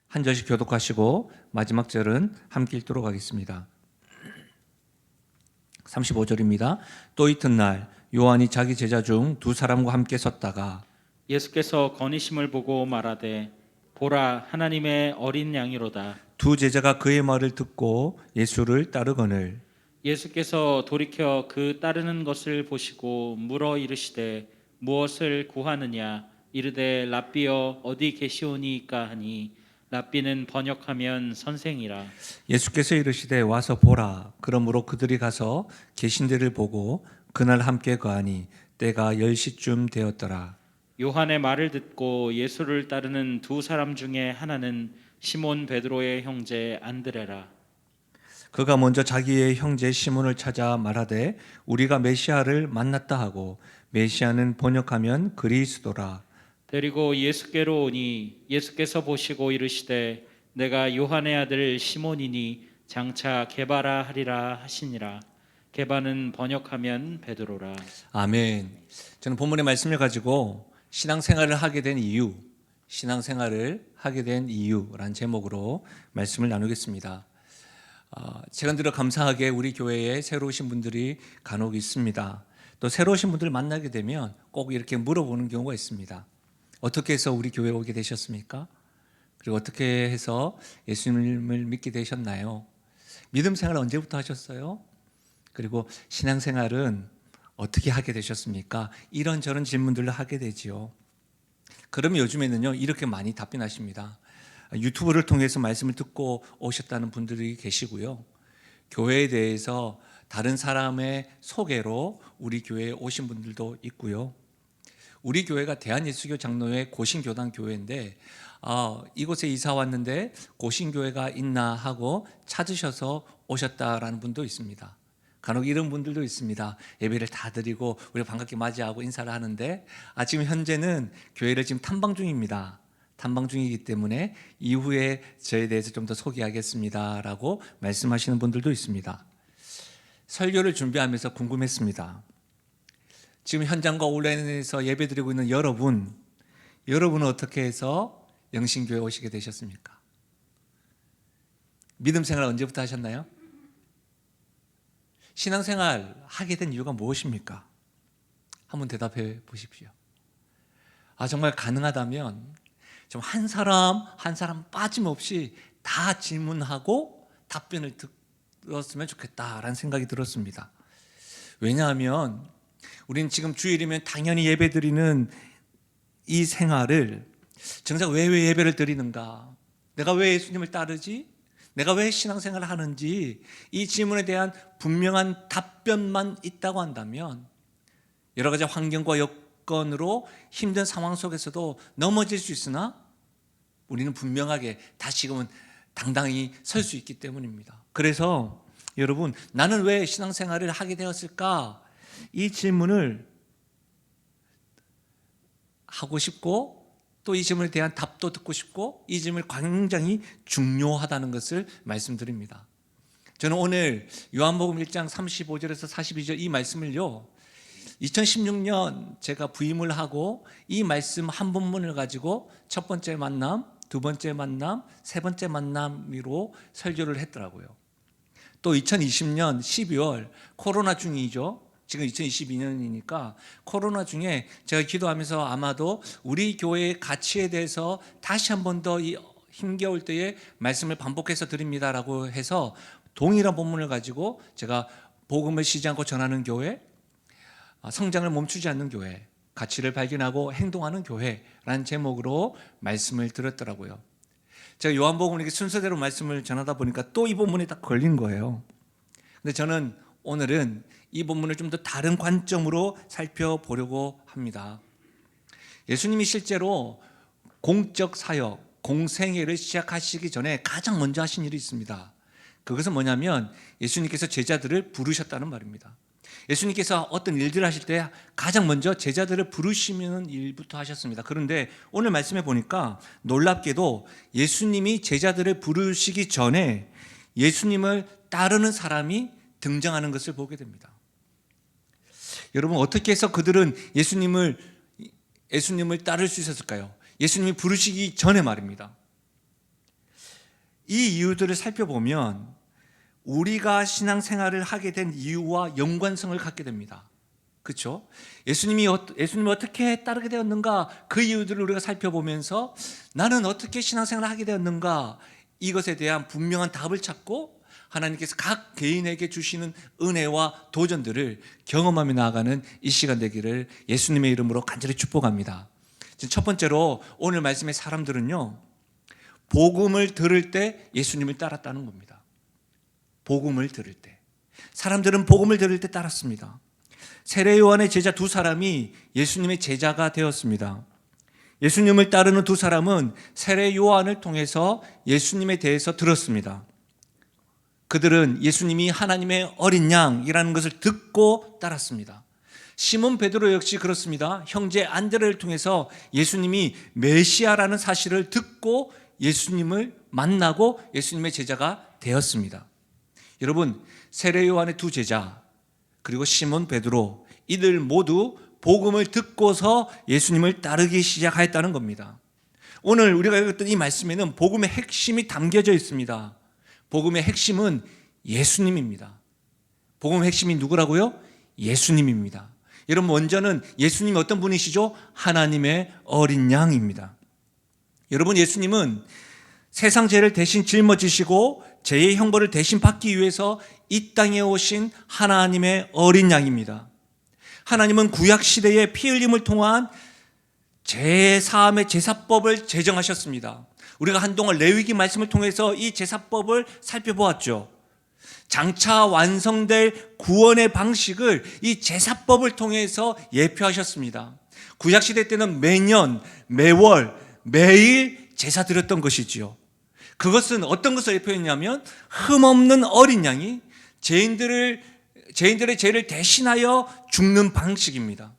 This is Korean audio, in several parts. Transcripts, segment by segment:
한 절씩 교독하시고 마지막 절은 함께 읽도록 하겠습니다. 35절입니다. 또 이튿날 요한이 자기 제자 중 두 사람과 함께 섰다가 예수께서 거니심을 보고 말하되 보라 하나님의 어린 양이로다. 두 제자가 그의 말을 듣고 예수를 따르거늘 예수께서 돌이켜 그 따르는 것을 보시고 물어 이르시되 무엇을 구하느냐. 이르되 랍비여 어디 계시오니이까 하니 랍비는 번역하면 선생이라. 예수께서 이르시되 와서 보라. 그러므로 그들이 가서 계신 데를 보고 그날 함께 거하니 때가 10시쯤 되었더라. 요한의 말을 듣고 예수를 따르는 두 사람 중에 하나는 시몬 베드로의 형제 안드레라. 그가 먼저 자기의 형제 시몬을 찾아 말하되 우리가 메시아를 만났다 하고 메시아는 번역하면 그리스도라. 데리고 예수께로 오니 예수께서 보시고 이르시되 내가 요한의 아들 시몬이니 장차 게바라 하리라 하시니라. 게바는 번역하면 베드로라. 아멘. 저는 본문의 말씀을 가지고 신앙생활을 하게 된 이유라는 제목으로 말씀을 나누겠습니다. 최근 들어 감사하게 우리 교회에 새로 오신 분들이 간혹 있습니다. 또 새로 오신 분들 만나게 되면 꼭 이렇게 물어보는 경우가 있습니다. 어떻게 해서 우리 교회에 오게 되셨습니까? 그리고 어떻게 해서 예수님을 믿게 되셨나요? 믿음 생활 언제부터 하셨어요? 그리고 신앙생활은 어떻게 하게 되셨습니까? 이런저런 질문들을 하게 되지요. 그러면 요즘에는요 이렇게 많이 답변하십니다. 유튜브를 통해서 말씀을 듣고 오셨다는 분들이 계시고요. 교회에 대해서 다른 사람의 소개로 우리 교회에 오신 분들도 있고요. 우리 교회가 대한예수교 장로회 고신교단교회인데 이곳에 이사 왔는데 고신교회가 있나 하고 찾으셔서 오셨다라는 분도 있습니다. 간혹 이런 분들도 있습니다. 예배를 다 드리고 우리 반갑게 맞이하고 인사를 하는데 지금 현재는 교회를 지금 탐방 중입니다. 탐방 중이기 때문에 이후에 저에 대해서 좀 더 소개하겠습니다 라고 말씀하시는 분들도 있습니다. 설교를 준비하면서 궁금했습니다. 지금 현장과 온라인에서 예배드리고 있는 여러분은 어떻게 해서 영신교회 오시게 되셨습니까? 믿음 생활 언제부터 하셨나요? 신앙생활 하게 된 이유가 무엇입니까? 한번 대답해 보십시오. 정말 가능하다면 좀 한 사람 빠짐없이 다 질문하고 답변을 들었으면 좋겠다라는 생각이 들었습니다. 왜냐하면 우리는 지금 주일이면 당연히 예배드리는 이 생활을 정작 왜 예배를 드리는가? 내가 왜 예수님을 따르지? 내가 왜 신앙생활을 하는지 이 질문에 대한 분명한 답변만 있다고 한다면 여러 가지 환경과 여건으로 힘든 상황 속에서도 넘어질 수 있으나 우리는 분명하게 다시금은 당당히 설 수 있기 때문입니다. 그래서 여러분, 나는 왜 신앙생활을 하게 되었을까? 이 질문을 하고 싶고 또 이 질문에 대한 답도 듣고 싶고 이 질문이 굉장히 중요하다는 것을 말씀드립니다. 저는 오늘 요한복음 1장 35절에서 42절 이 말씀을요 2016년 제가 부임을 하고 이 말씀 한 본문을 가지고 첫 번째 만남, 두 번째 만남, 세 번째 만남으로 설교를 했더라고요. 또 2020년 12월 코로나 중이죠. 지금 2022년이니까 코로나 중에 제가 기도하면서 아마도 우리 교회의 가치에 대해서 다시 한 번 더 이 힘겨울 때에 말씀을 반복해서 드립니다라고 해서 동일한 본문을 가지고 제가 복음을 쉬지 않고 전하는 교회, 성장을 멈추지 않는 교회, 가치를 발견하고 행동하는 교회라는 제목으로 말씀을 드렸더라고요. 제가 요한복음 이렇게 순서대로 말씀을 전하다 보니까 또 이 본문에 딱 걸린 거예요. 근데 저는 오늘은 이 본문을 좀 더 다른 관점으로 살펴보려고 합니다. 예수님이 실제로 공적 사역, 공생애를 시작하시기 전에 가장 먼저 하신 일이 있습니다. 그것은 뭐냐면 예수님께서 제자들을 부르셨다는 말입니다. 예수님께서 어떤 일들을 하실 때 가장 먼저 제자들을 부르시는 일부터 하셨습니다. 그런데 오늘 말씀해 보니까 놀랍게도 예수님이 제자들을 부르시기 전에 예수님을 따르는 사람이 등장하는 것을 보게 됩니다. 여러분, 어떻게 해서 그들은 예수님을 따를 수 있었을까요? 예수님이 부르시기 전에 말입니다. 이 이유들을 살펴보면 우리가 신앙생활을 하게 된 이유와 연관성을 갖게 됩니다. 그렇죠? 예수님을 어떻게 따르게 되었는가, 그 이유들을 우리가 살펴보면서 나는 어떻게 신앙생활을 하게 되었는가, 이것에 대한 분명한 답을 찾고 하나님께서 각 개인에게 주시는 은혜와 도전들을 경험하며 나아가는 이 시간 되기를 예수님의 이름으로 간절히 축복합니다. 첫 번째로 오늘 말씀의 사람들은요, 복음을 들을 때 예수님을 따랐다는 겁니다. 복음을 들을 때. 사람들은 복음을 들을 때 따랐습니다. 세례 요한의 제자 두 사람이 예수님의 제자가 되었습니다. 예수님을 따르는 두 사람은 세례 요한을 통해서 예수님에 대해서 들었습니다. 그들은 예수님이 하나님의 어린 양이라는 것을 듣고 따랐습니다. 시몬 베드로 역시 그렇습니다. 형제 안드레를 통해서 예수님이 메시아라는 사실을 듣고 예수님을 만나고 예수님의 제자가 되었습니다. 여러분, 세례 요한의 두 제자 그리고 시몬 베드로, 이들 모두 복음을 듣고서 예수님을 따르기 시작하였다는 겁니다. 오늘 우리가 읽었던 이 말씀에는 복음의 핵심이 담겨져 있습니다. 복음의 핵심은 예수님입니다. 복음의 핵심이 누구라고요? 예수님입니다. 여러분, 먼저는 예수님이 어떤 분이시죠? 하나님의 어린 양입니다. 여러분, 예수님은 세상 죄를 대신 짊어지시고 죄의 형벌을 대신 받기 위해서 이 땅에 오신 하나님의 어린 양입니다. 하나님은 구약 시대의 피 흘림을 통한 제사함의 제사법을 제정하셨습니다. 우리가 한동안 레위기 말씀을 통해서 이 제사법을 살펴보았죠. 장차 완성될 구원의 방식을 이 제사법을 통해서 예표하셨습니다. 구약 시대 때는 매년, 매월, 매일 제사 드렸던 것이지요. 그것은 어떤 것을 예표했냐면 흠없는 어린 양이 죄인들의 죄를 대신하여 죽는 방식입니다.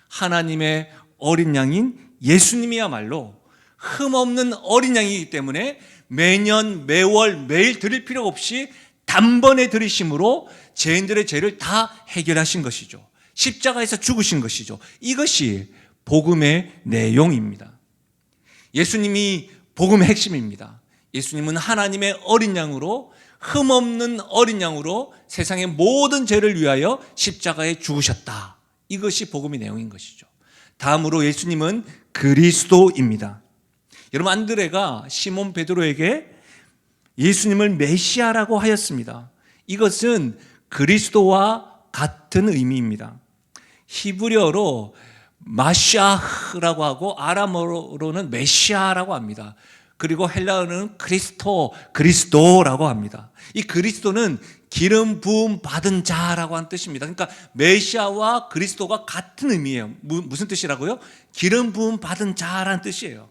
하나님의 어린 양인 예수님이야말로 흠없는 어린 양이기 때문에 매년, 매월, 매일 드릴 필요 없이 단번에 드리심으로 죄인들의 죄를 다 해결하신 것이죠. 십자가에서 죽으신 것이죠. 이것이 복음의 내용입니다. 예수님이 복음의 핵심입니다. 예수님은 하나님의 어린 양으로, 흠없는 어린 양으로 세상의 모든 죄를 위하여 십자가에 죽으셨다. 이것이 복음의 내용인 것이죠. 다음으로 예수님은 그리스도입니다. 여러분, 안드레가 시몬 베드로에게 예수님을 메시아라고 하였습니다. 이것은 그리스도와 같은 의미입니다. 히브리어로 마시아흐라고 하고 아람어로는 메시아라고 합니다. 그리고 헬라어는 그리스도라고 합니다. 이 그리스도는 기름 부음 받은 자라고 하는 뜻입니다. 그러니까 메시아와 그리스도가 같은 의미예요. 무슨 뜻이라고요? 기름 부음 받은 자라는 뜻이에요.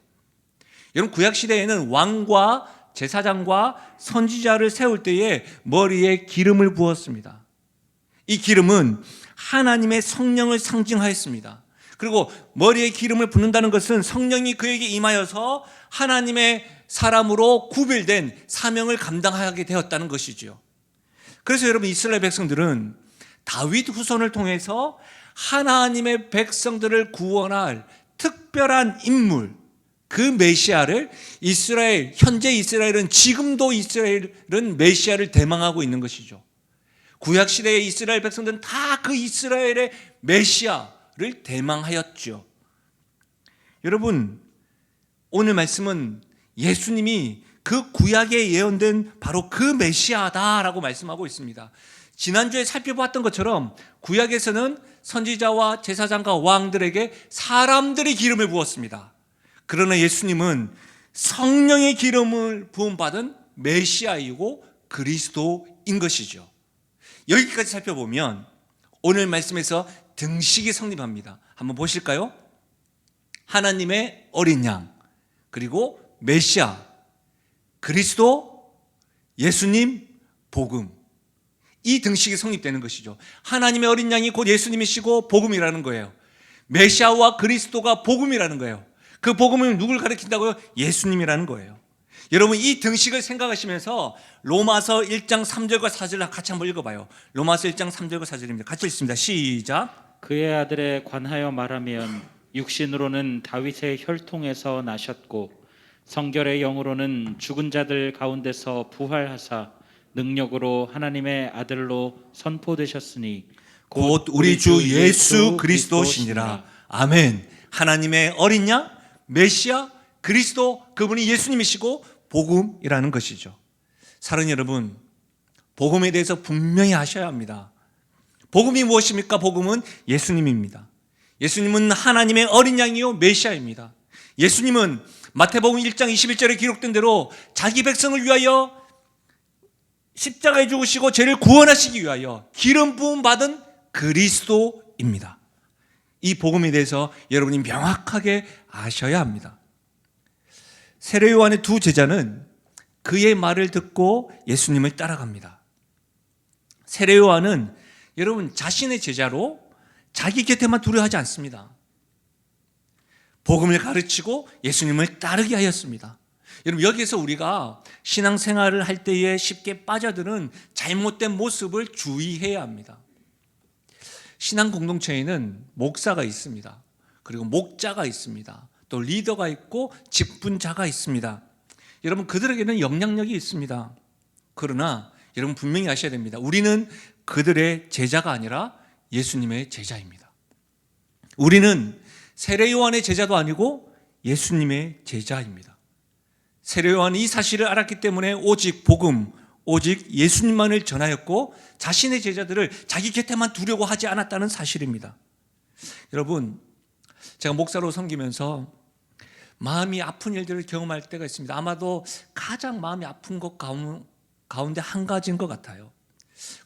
여러분, 구약 시대에는 왕과 제사장과 선지자를 세울 때에 머리에 기름을 부었습니다. 이 기름은 하나님의 성령을 상징하였습니다. 그리고 머리에 기름을 붓는다는 것은 성령이 그에게 임하여서 하나님의 사람으로 구별된 사명을 감당하게 되었다는 것이죠. 그래서 여러분, 이스라엘 백성들은 다윗 후손을 통해서 하나님의 백성들을 구원할 특별한 인물, 그 메시아를 현재 이스라엘은, 지금도 이스라엘은 메시아를 대망하고 있는 것이죠. 구약 시대의 이스라엘 백성들은 다 그 이스라엘의 메시아를 대망하였죠. 여러분, 오늘 말씀은 예수님이 그 구약에 예언된 바로 그 메시아다라고 말씀하고 있습니다. 지난주에 살펴봤던 것처럼 구약에서는 선지자와 제사장과 왕들에게 사람들이 기름을 부었습니다. 그러나 예수님은 성령의 기름을 부음받은 메시아이고 그리스도인 것이죠. 여기까지 살펴보면 오늘 말씀에서 등식이 성립합니다. 한번 보실까요? 하나님의 어린 양, 그리고 메시아, 그리스도, 예수님, 복음. 이 등식이 성립되는 것이죠. 하나님의 어린 양이 곧 예수님이시고 복음이라는 거예요. 메시아와 그리스도가 복음이라는 거예요. 그 복음은 누굴 가리킨다고요? 예수님이라는 거예요. 여러분, 이 등식을 생각하시면서 로마서 1장 3절과 4절 같이 한번 읽어봐요. 로마서 1장 3절과 4절입니다. 같이 읽습니다. 시작. 그의 아들에 관하여 말하면 육신으로는 다윗의 혈통에서 나셨고 성결의 영으로는 죽은 자들 가운데서 부활하사 능력으로 하나님의 아들로 선포되셨으니 곧 우리 주 예수 그리스도시니라. 아멘. 하나님의 어린 양, 메시아, 그리스도, 그분이 예수님이시고 복음이라는 것이죠. 사랑하는 여러분, 복음에 대해서 분명히 아셔야 합니다. 복음이 무엇입니까? 복음은 예수님입니다. 예수님은 하나님의 어린 양이요 메시아입니다. 예수님은 마태복음 1장 21절에 기록된 대로 자기 백성을 위하여 십자가에 죽으시고 죄를 구원하시기 위하여 기름 부음 받은 그리스도입니다. 이 복음에 대해서 여러분이 명확하게 아셔야 합니다. 세례 요한의 두 제자는 그의 말을 듣고 예수님을 따라갑니다. 세례 요한은 여러분 자신의 제자로 자기 곁에만 두려 하지 않습니다. 복음을 가르치고 예수님을 따르게 하였습니다. 여러분 여기에서 우리가 신앙생활을 할 때에 쉽게 빠져드는 잘못된 모습을 주의해야 합니다. 신앙 공동체에는 목사가 있습니다. 그리고 목자가 있습니다. 또 리더가 있고 직분자가 있습니다. 여러분 그들에게는 영향력이 있습니다. 그러나 여러분 분명히 아셔야 됩니다. 우리는 그들의 제자가 아니라 예수님의 제자입니다. 우리는 세례 요한의 제자도 아니고 예수님의 제자입니다. 세례 요한이 이 사실을 알았기 때문에 오직 복음, 오직 예수님만을 전하였고 자신의 제자들을 자기 곁에만 두려고 하지 않았다는 사실입니다. 여러분, 제가 목사로 섬기면서 마음이 아픈 일들을 경험할 때가 있습니다. 아마도 가장 마음이 아픈 것 가운데 한 가지인 것 같아요.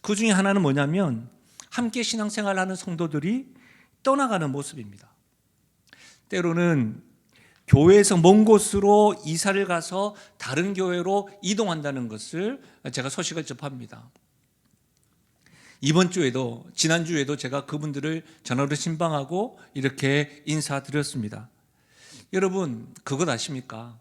그 중에 하나는 뭐냐면 함께 신앙생활하는 성도들이 떠나가는 모습입니다. 때로는 교회에서 먼 곳으로 이사를 가서 다른 교회로 이동한다는 것을 제가 소식을 접합니다. 이번 주에도 지난주에도 제가 그분들을 전화로 신방하고 이렇게 인사드렸습니다. 여러분 그것 아십니까?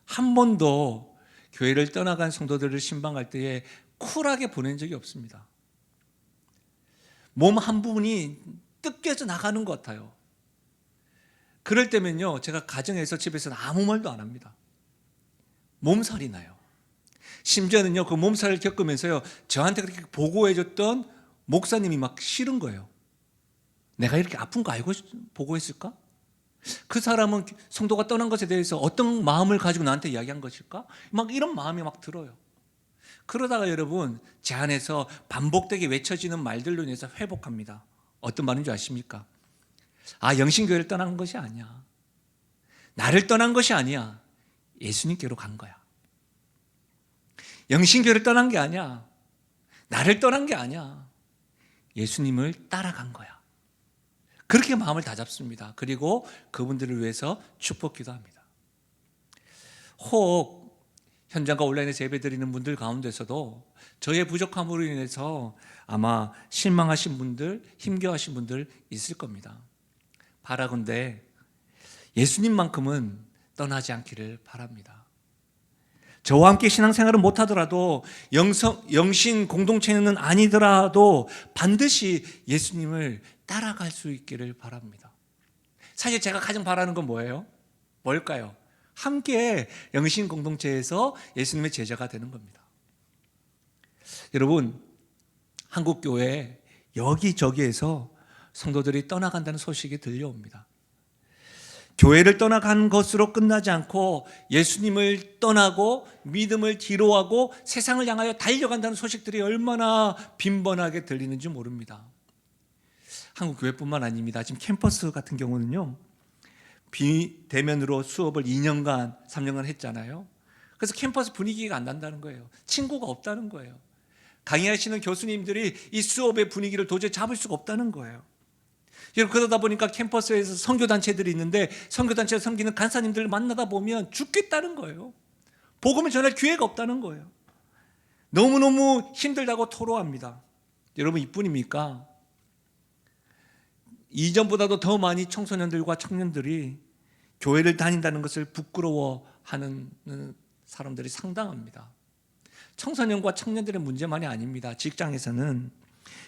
한 번도 교회를 떠나간 성도들을 신방할 때에 쿨하게 보낸 적이 없습니다. 몸 한 부분이 뜯겨져 나가는 것 같아요. 그럴 때면요 제가 가정에서 집에서는 아무 말도 안 합니다. 몸살이 나요. 심지어는요 그 몸살을 겪으면서요 저한테 그렇게 보고해줬던 목사님이 막 싫은 거예요. 내가 이렇게 아픈 거 알고 보고했을까? 그 사람은 성도가 떠난 것에 대해서 어떤 마음을 가지고 나한테 이야기한 것일까? 막 이런 마음이 막 들어요. 그러다가 여러분 제 안에서 반복되게 외쳐지는 말들로 인해서 회복합니다. 어떤 말인 줄 아십니까? 아, 영신교회를 떠난 것이 아니야. 나를 떠난 것이 아니야. 예수님께로 간 거야. 영신교회를 떠난 게 아니야. 나를 떠난 게 아니야. 예수님을 따라간 거야. 그렇게 마음을 다잡습니다. 그리고 그분들을 위해서 축복 기도합니다. 혹 현장과 온라인에서 예배드리는 분들 가운데서도 저의 부족함으로 인해서 아마 실망하신 분들, 힘겨워하신 분들 있을 겁니다. 바라건대 예수님만큼은 떠나지 않기를 바랍니다. 저와 함께 신앙생활을 못하더라도 영신 공동체는 아니더라도 반드시 예수님을 따라갈 수 있기를 바랍니다. 사실 제가 가장 바라는 건 뭐예요? 뭘까요? 함께 영신 공동체에서 예수님의 제자가 되는 겁니다. 여러분, 한국교회 여기저기에서 성도들이 떠나간다는 소식이 들려옵니다. 교회를 떠나간 것으로 끝나지 않고 예수님을 떠나고 믿음을 뒤로하고 세상을 향하여 달려간다는 소식들이 얼마나 빈번하게 들리는지 모릅니다. 한국교회뿐만 아닙니다. 지금 캠퍼스 같은 경우는요, 비대면으로 수업을 2년간, 3년간 했잖아요. 그래서 캠퍼스 분위기가 안 난다는 거예요. 친구가 없다는 거예요. 강의하시는 교수님들이 이 수업의 분위기를 도저히 잡을 수가 없다는 거예요. 여러분, 그러다 보니까 캠퍼스에서 선교단체들이 있는데 선교단체에서 섬기는 간사님들을 만나다 보면 죽겠다는 거예요. 복음을 전할 기회가 없다는 거예요. 너무너무 힘들다고 토로합니다. 여러분, 이뿐입니까? 이전보다도 더 많이 청소년들과 청년들이 교회를 다닌다는 것을 부끄러워하는 사람들이 상당합니다. 청소년과 청년들의 문제만이 아닙니다. 직장에서는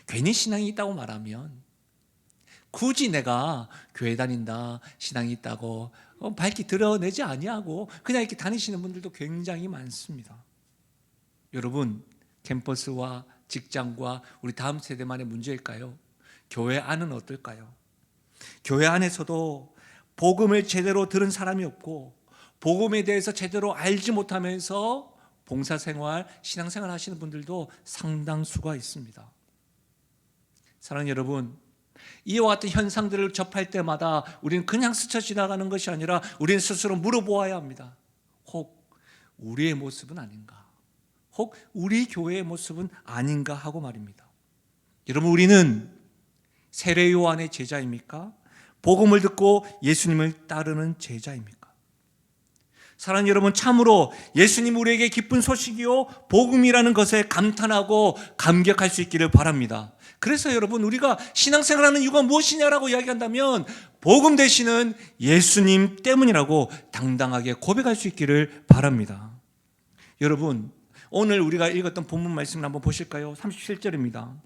괜히 신앙이 있다고 말하면 굳이 내가 교회 다닌다, 신앙이 있다고 밝히 드러내지 아니하고 그냥 이렇게 다니시는 분들도 굉장히 많습니다. 여러분, 캠퍼스와 직장과 우리 다음 세대만의 문제일까요? 교회 안은 어떨까요? 교회 안에서도 복음을 제대로 들은 사람이 없고 복음에 대해서 제대로 알지 못하면서 봉사생활, 신앙생활 하시는 분들도 상당수가 있습니다. 사랑하는 여러분, 이와 같은 현상들을 접할 때마다 우리는 그냥 스쳐 지나가는 것이 아니라 우리는 스스로 물어보아야 합니다. 혹 우리의 모습은 아닌가? 혹 우리 교회의 모습은 아닌가 하고 말입니다. 여러분, 우리는 세례 요한의 제자입니까? 복음을 듣고 예수님을 따르는 제자입니까? 사랑하는 여러분, 참으로 예수님 우리에게 기쁜 소식이요 복음이라는 것에 감탄하고 감격할 수 있기를 바랍니다. 그래서 여러분, 우리가 신앙생활하는 이유가 무엇이냐라고 이야기한다면 복음 되시는 예수님 때문이라고 당당하게 고백할 수 있기를 바랍니다. 여러분, 오늘 우리가 읽었던 본문 말씀을 한번 보실까요? 37절입니다.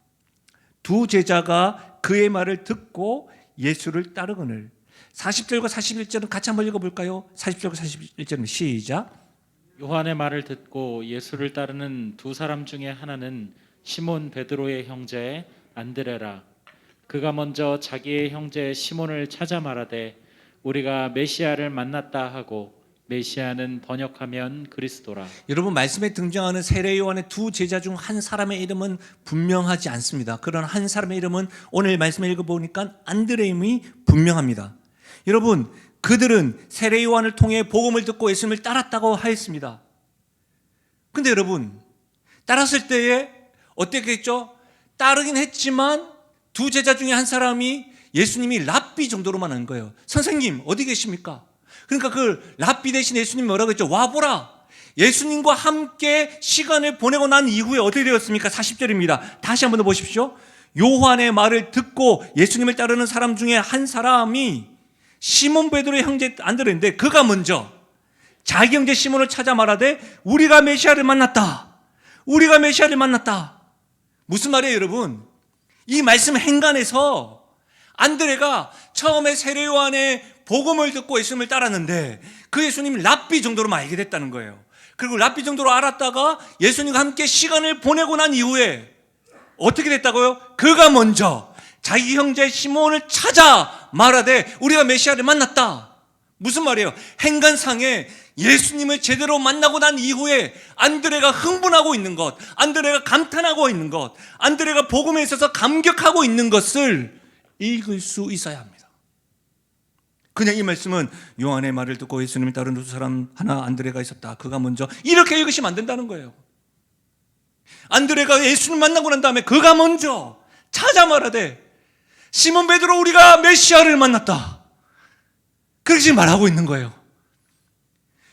두 제자가 그의 말을 듣고 예수를 따르거늘. 40절과 41절은 같이 한번 읽어볼까요? 40절과 41절은 시작. 요한의 말을 듣고 예수를 따르는 두 사람 중에 하나는 시몬 베드로의 형제 안드레라. 그가 먼저 자기의 형제 시몬을 찾아 말하되 우리가 메시아를 만났다 하고, 메시아는 번역하면 그리스도라. 여러분, 말씀에 등장하는 세례 요한의 두 제자 중 한 사람의 이름은 분명하지 않습니다. 그런 한 사람의 이름은 오늘 말씀을 읽어보니까 안드레임이 분명합니다. 여러분, 그들은 세례 요한을 통해 복음을 듣고 예수님을 따랐다고 하였습니다. 근데 여러분, 따랐을 때에 어떻게 했죠? 따르긴 했지만 두 제자 중에 한 사람이 예수님이 랍비 정도로만 한 거예요. 선생님 어디 계십니까? 그러니까 그 랍비 대신 예수님이 뭐라고 했죠? 와보라. 예수님과 함께 시간을 보내고 난 이후에 어떻게 되었습니까? 40절입니다. 다시 한번 더 보십시오. 요한의 말을 듣고 예수님을 따르는 사람 중에 한 사람이 시몬 베드로의 형제 안드레인데, 그가 먼저 자기 형제 시몬을 찾아 말하되 우리가 메시아를 만났다. 우리가 메시아를 만났다. 무슨 말이에요, 여러분? 이 말씀 행간에서 안드레가 처음에 세례 요한의 복음을 듣고 예수님을 따랐는데 그 예수님이 랍비 정도로만 알게 됐다는 거예요. 그리고 랍비 정도로 알았다가 예수님과 함께 시간을 보내고 난 이후에 어떻게 됐다고요? 그가 먼저 자기 형제 시몬을 찾아 말하되 우리가 메시아를 만났다. 무슨 말이에요? 행간상에 예수님을 제대로 만나고 난 이후에 안드레가 흥분하고 있는 것, 안드레가 감탄하고 있는 것, 안드레가 복음에 있어서 감격하고 있는 것을 읽을 수 있어야 합니다. 그냥 이 말씀은 요한의 말을 듣고 예수님을 따르는 두 사람 하나 안드레가 있었다. 그가 먼저, 이렇게 읽으시면 안 된다는 거예요. 안드레가 예수님 만나고 난 다음에 그가 먼저 찾아 말하되 시몬 베드로 우리가 메시아를 만났다. 그렇게 말하고 있는 거예요.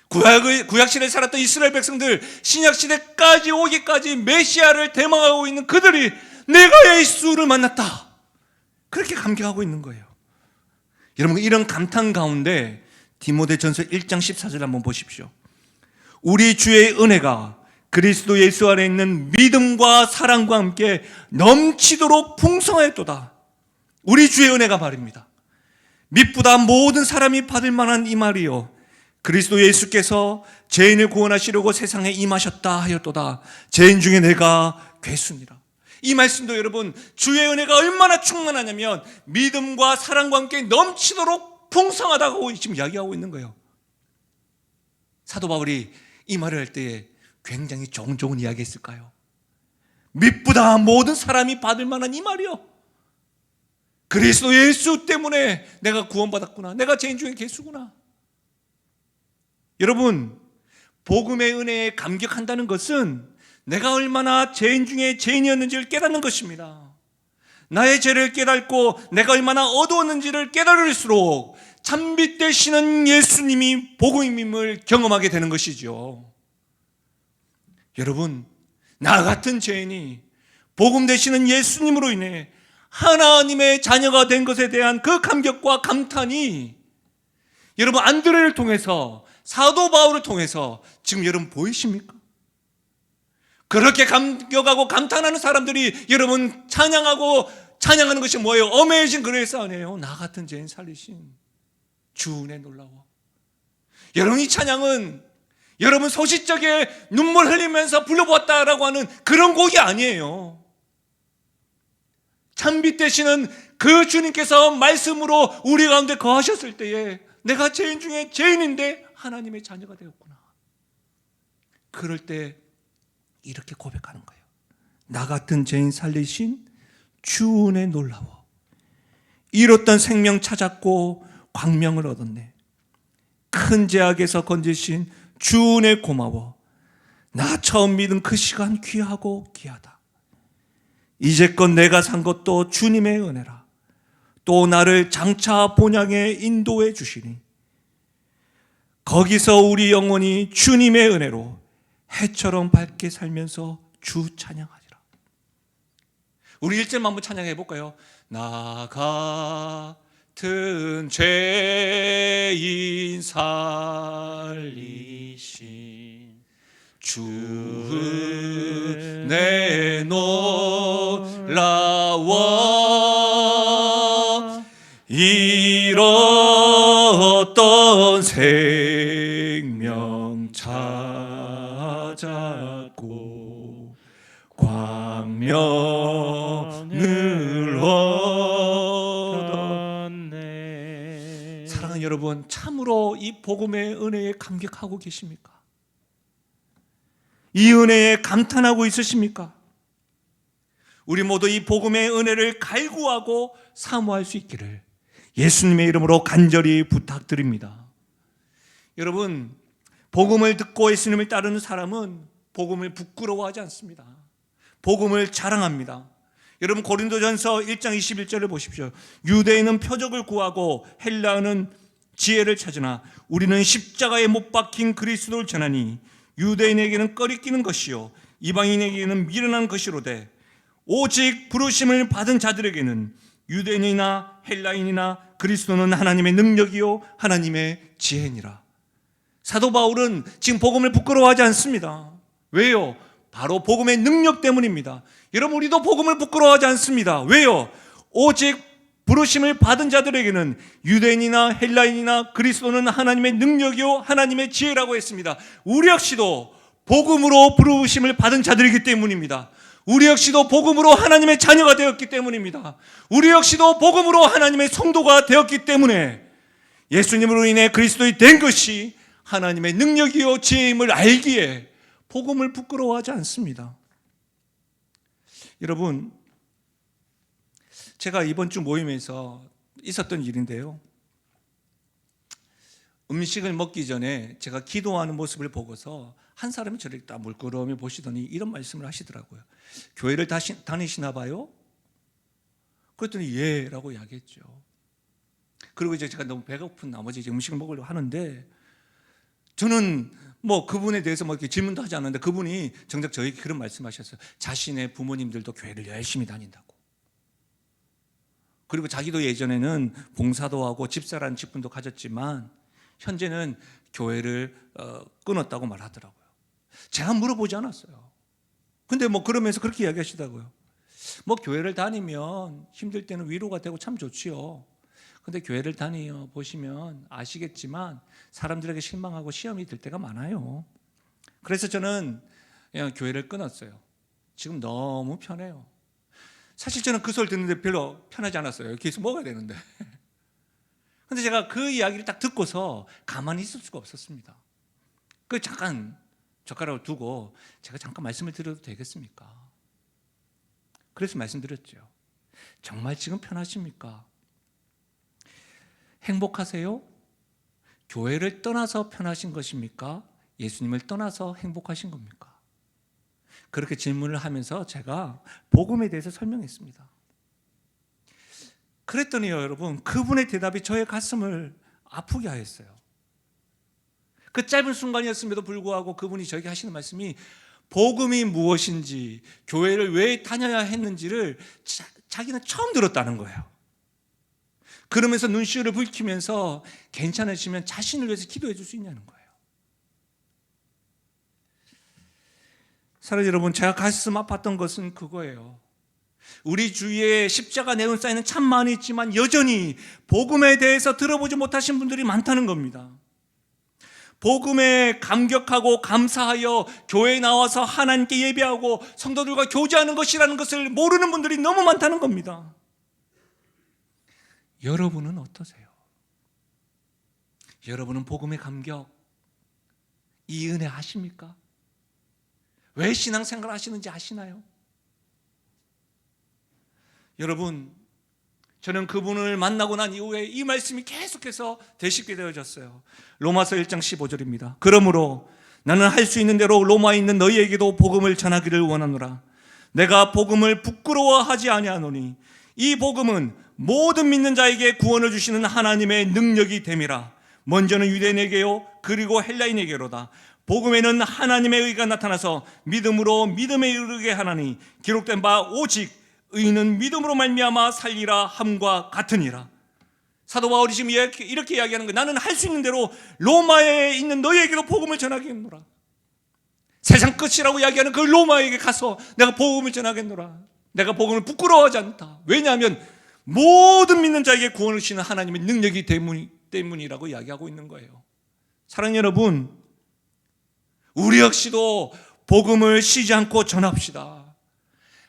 구약시대에 살았던 이스라엘 백성들, 신약시대까지 오기까지 메시아를 대망하고 있는 그들이 내가 예수를 만났다. 그렇게 감격하고 있는 거예요. 여러분, 이런 감탄 가운데 디모데전서 1장 14절 한번 보십시오. 우리 주의 은혜가 그리스도 예수 안에 있는 믿음과 사랑과 함께 넘치도록 풍성하였도다. 우리 주의 은혜가 말입니다. mit보다 모든 사람이 받을 만한 이 말이요, 그리스도 예수께서 죄인을 구원하시려고 세상에 임하셨다 하였도다. 죄인 중에 내가 괴수니라. 이 말씀도 여러분, 주의 은혜가 얼마나 충만하냐면 믿음과 사랑과 함께 넘치도록 풍성하다고 지금 이야기하고 있는 거예요. 사도 바울이 이 말을 할 때에 굉장히 조곤조곤 이야기했을까요? mit보다 모든 사람이 받을 만한 이 말이요, 그리스도 예수 때문에 내가 구원받았구나. 내가 죄인 중에 괴수구나. 여러분, 복음의 은혜에 감격한다는 것은 내가 얼마나 죄인 중에 죄인이었는지를 깨닫는 것입니다. 나의 죄를 깨닫고 내가 얼마나 어두웠는지를 깨달을수록 참빛 되시는 예수님이 복음임을 경험하게 되는 것이죠. 여러분, 나 같은 죄인이 복음 되시는 예수님으로 인해 하나님의 자녀가 된 것에 대한 그 감격과 감탄이 여러분, 안드레를 통해서, 사도 바울을 통해서 지금 여러분 보이십니까? 그렇게 감격하고 감탄하는 사람들이 여러분 찬양하는 것이 뭐예요? 어메이징 그레이스 아니에요? 나 같은 죄인 살리신 주 은혜 놀라워. 여러분, 이 찬양은 여러분 소시적에 눈물 흘리면서 불러보았다라고 하는 그런 곡이 아니에요. 찬빛 되시는 그 주님께서 말씀으로 우리 가운데 거하셨을 때에 내가 죄인 중에 죄인인데 하나님의 자녀가 되었구나. 그럴 때 이렇게 고백하는 거예요. 나 같은 죄인 살리신 주 은혜 놀라워. 잃었던 생명 찾았고 광명을 얻었네. 큰 죄악에서 건지신 주 은혜 고마워. 나 처음 믿은 그 시간 귀하고 귀하다. 이제껏 내가 산 것도 주님의 은혜라. 또 나를 장차 본향에 인도해 주시니 거기서 우리 영혼이 주님의 은혜로 해처럼 밝게 살면서 주 찬양하리라. 우리 1절만 한번 찬양해 볼까요? 나 같은 죄인 살리신 주 은혜 놀라워. 잃었던 생명 찾았고 광명을 얻었네. 사랑하는 여러분, 참으로 이 복음의 은혜에 감격하고 계십니까? 이 은혜에 감탄하고 있으십니까? 우리 모두 이 복음의 은혜를 갈구하고 사모할 수 있기를 예수님의 이름으로 간절히 부탁드립니다. 여러분, 복음을 듣고 예수님을 따르는 사람은 복음을 부끄러워하지 않습니다. 복음을 자랑합니다. 여러분, 고린도전서 1장 21절을 보십시오. 유대인은 표적을 구하고 헬라인은 지혜를 찾으나 우리는 십자가에 못 박힌 그리스도를 전하니 유대인에게는 꺼리끼는 것이요 이방인에게는 미련한 것이로되 오직 부르심을 받은 자들에게는 유대인이나 헬라인이나 그리스도는 하나님의 능력이요 하나님의 지혜니라. 사도 바울은 지금 복음을 부끄러워하지 않습니다. 왜요? 바로 복음의 능력 때문입니다. 여러분, 우리도 복음을 부끄러워하지 않습니다. 왜요? 오직 부르심을 받은 자들에게는 유대인이나 헬라인이나 그리스도는 하나님의 능력이요 하나님의 지혜라고 했습니다. 우리 역시도 복음으로 부르심을 받은 자들이기 때문입니다. 우리 역시도 복음으로 하나님의 자녀가 되었기 때문입니다. 우리 역시도 복음으로 하나님의 성도가 되었기 때문에 예수님으로 인해 그리스도이 된 것이 하나님의 능력이요 지혜임을 알기에 복음을 부끄러워하지 않습니다. 여러분, 제가 이번 주 모임에서 있었던 일인데요, 음식을 먹기 전에 제가 기도하는 모습을 보고서 한 사람이 저를 딱 물끄러미 보시더니 이런 말씀을 하시더라고요. 교회를 다니시나 봐요? 그랬더니 예 라고 이야기했죠. 그리고 이제 제가 너무 배고픈 나머지 이제 음식을 먹으려고 하는데 저는 뭐 그분에 대해서 뭐 이렇게 질문도 하지 않았는데 그분이 정작 저에게 그런 말씀하셨어요. 자신의 부모님들도 교회를 열심히 다닌다고. 그리고 자기도 예전에는 봉사도 하고 집사라는 직분도 가졌지만 현재는 교회를 끊었다고 말하더라고요. 제가 물어보지 않았어요. 근데 뭐 그러면서 그렇게 이야기하시더라고요. 뭐 교회를 다니면 힘들 때는 위로가 되고 참 좋지요. 근데 교회를 다니어 보시면 아시겠지만 사람들에게 실망하고 시험이 들 때가 많아요. 그래서 저는 그냥 교회를 끊었어요. 지금 너무 편해요. 사실 저는 그 소리를 듣는데 별로 편하지 않았어요. 계속 먹어야 되는데. 근데 제가 그 이야기를 딱 듣고서 가만히 있을 수가 없었습니다. 그 잠깐 젓가락을 두고 제가 잠깐 말씀을 드려도 되겠습니까? 그래서 말씀드렸죠. 정말 지금 편하십니까? 행복하세요? 교회를 떠나서 편하신 것입니까? 예수님을 떠나서 행복하신 겁니까? 그렇게 질문을 하면서 제가 복음에 대해서 설명했습니다. 그랬더니요, 여러분, 그분의 대답이 저의 가슴을 아프게 하였어요. 그 짧은 순간이었음에도 불구하고 그분이 저에게 하시는 말씀이 복음이 무엇인지, 교회를 왜 다녀야 했는지를 자기는 처음 들었다는 거예요. 그러면서 눈시울을 붉히면서 괜찮으시면 자신을 위해서 기도해 줄 수 있냐는 거예요. 사랑하는 여러분, 제가 가슴 아팠던 것은 그거예요. 우리 주위에 십자가 내온 사인은 참 많이 있지만 여전히 복음에 대해서 들어보지 못하신 분들이 많다는 겁니다. 복음에 감격하고 감사하여 교회에 나와서 하나님께 예배하고 성도들과 교제하는 것이라는 것을 모르는 분들이 너무 많다는 겁니다. 여러분은 어떠세요? 여러분은 복음의 감격, 이 은혜 아십니까? 왜 신앙생활 하시는지 아시나요? 여러분, 저는 그분을 만나고 난 이후에 이 말씀이 계속해서 되씹게 되어졌어요. 로마서 1장 15절입니다. 그러므로 나는 할 수 있는 대로 로마에 있는 너희에게도 복음을 전하기를 원하노라. 내가 복음을 부끄러워하지 아니하노니 이 복음은 모든 믿는 자에게 구원을 주시는 하나님의 능력이 됨이라. 먼저는 유대인에게요 그리고 헬라인에게로다. 복음에는 하나님의 의가 나타나서 믿음으로 믿음에 이르게 하나니 기록된 바 오직 의인은 믿음으로 말미암아 살리라 함과 같으니라. 사도 바울이 지금 이렇게 이야기하는 거예요. 나는 할 수 있는 대로 로마에 있는 너희에게도 복음을 전하겠노라. 세상 끝이라고 이야기하는 그 로마에게 가서 내가 복음을 전하겠노라. 내가 복음을 부끄러워하지 않다. 왜냐하면 모든 믿는 자에게 구원을 주시는 하나님의 능력이 때문이라고 이야기하고 있는 거예요. 사랑하는 여러분, 우리 역시도 복음을 쉬지 않고 전합시다.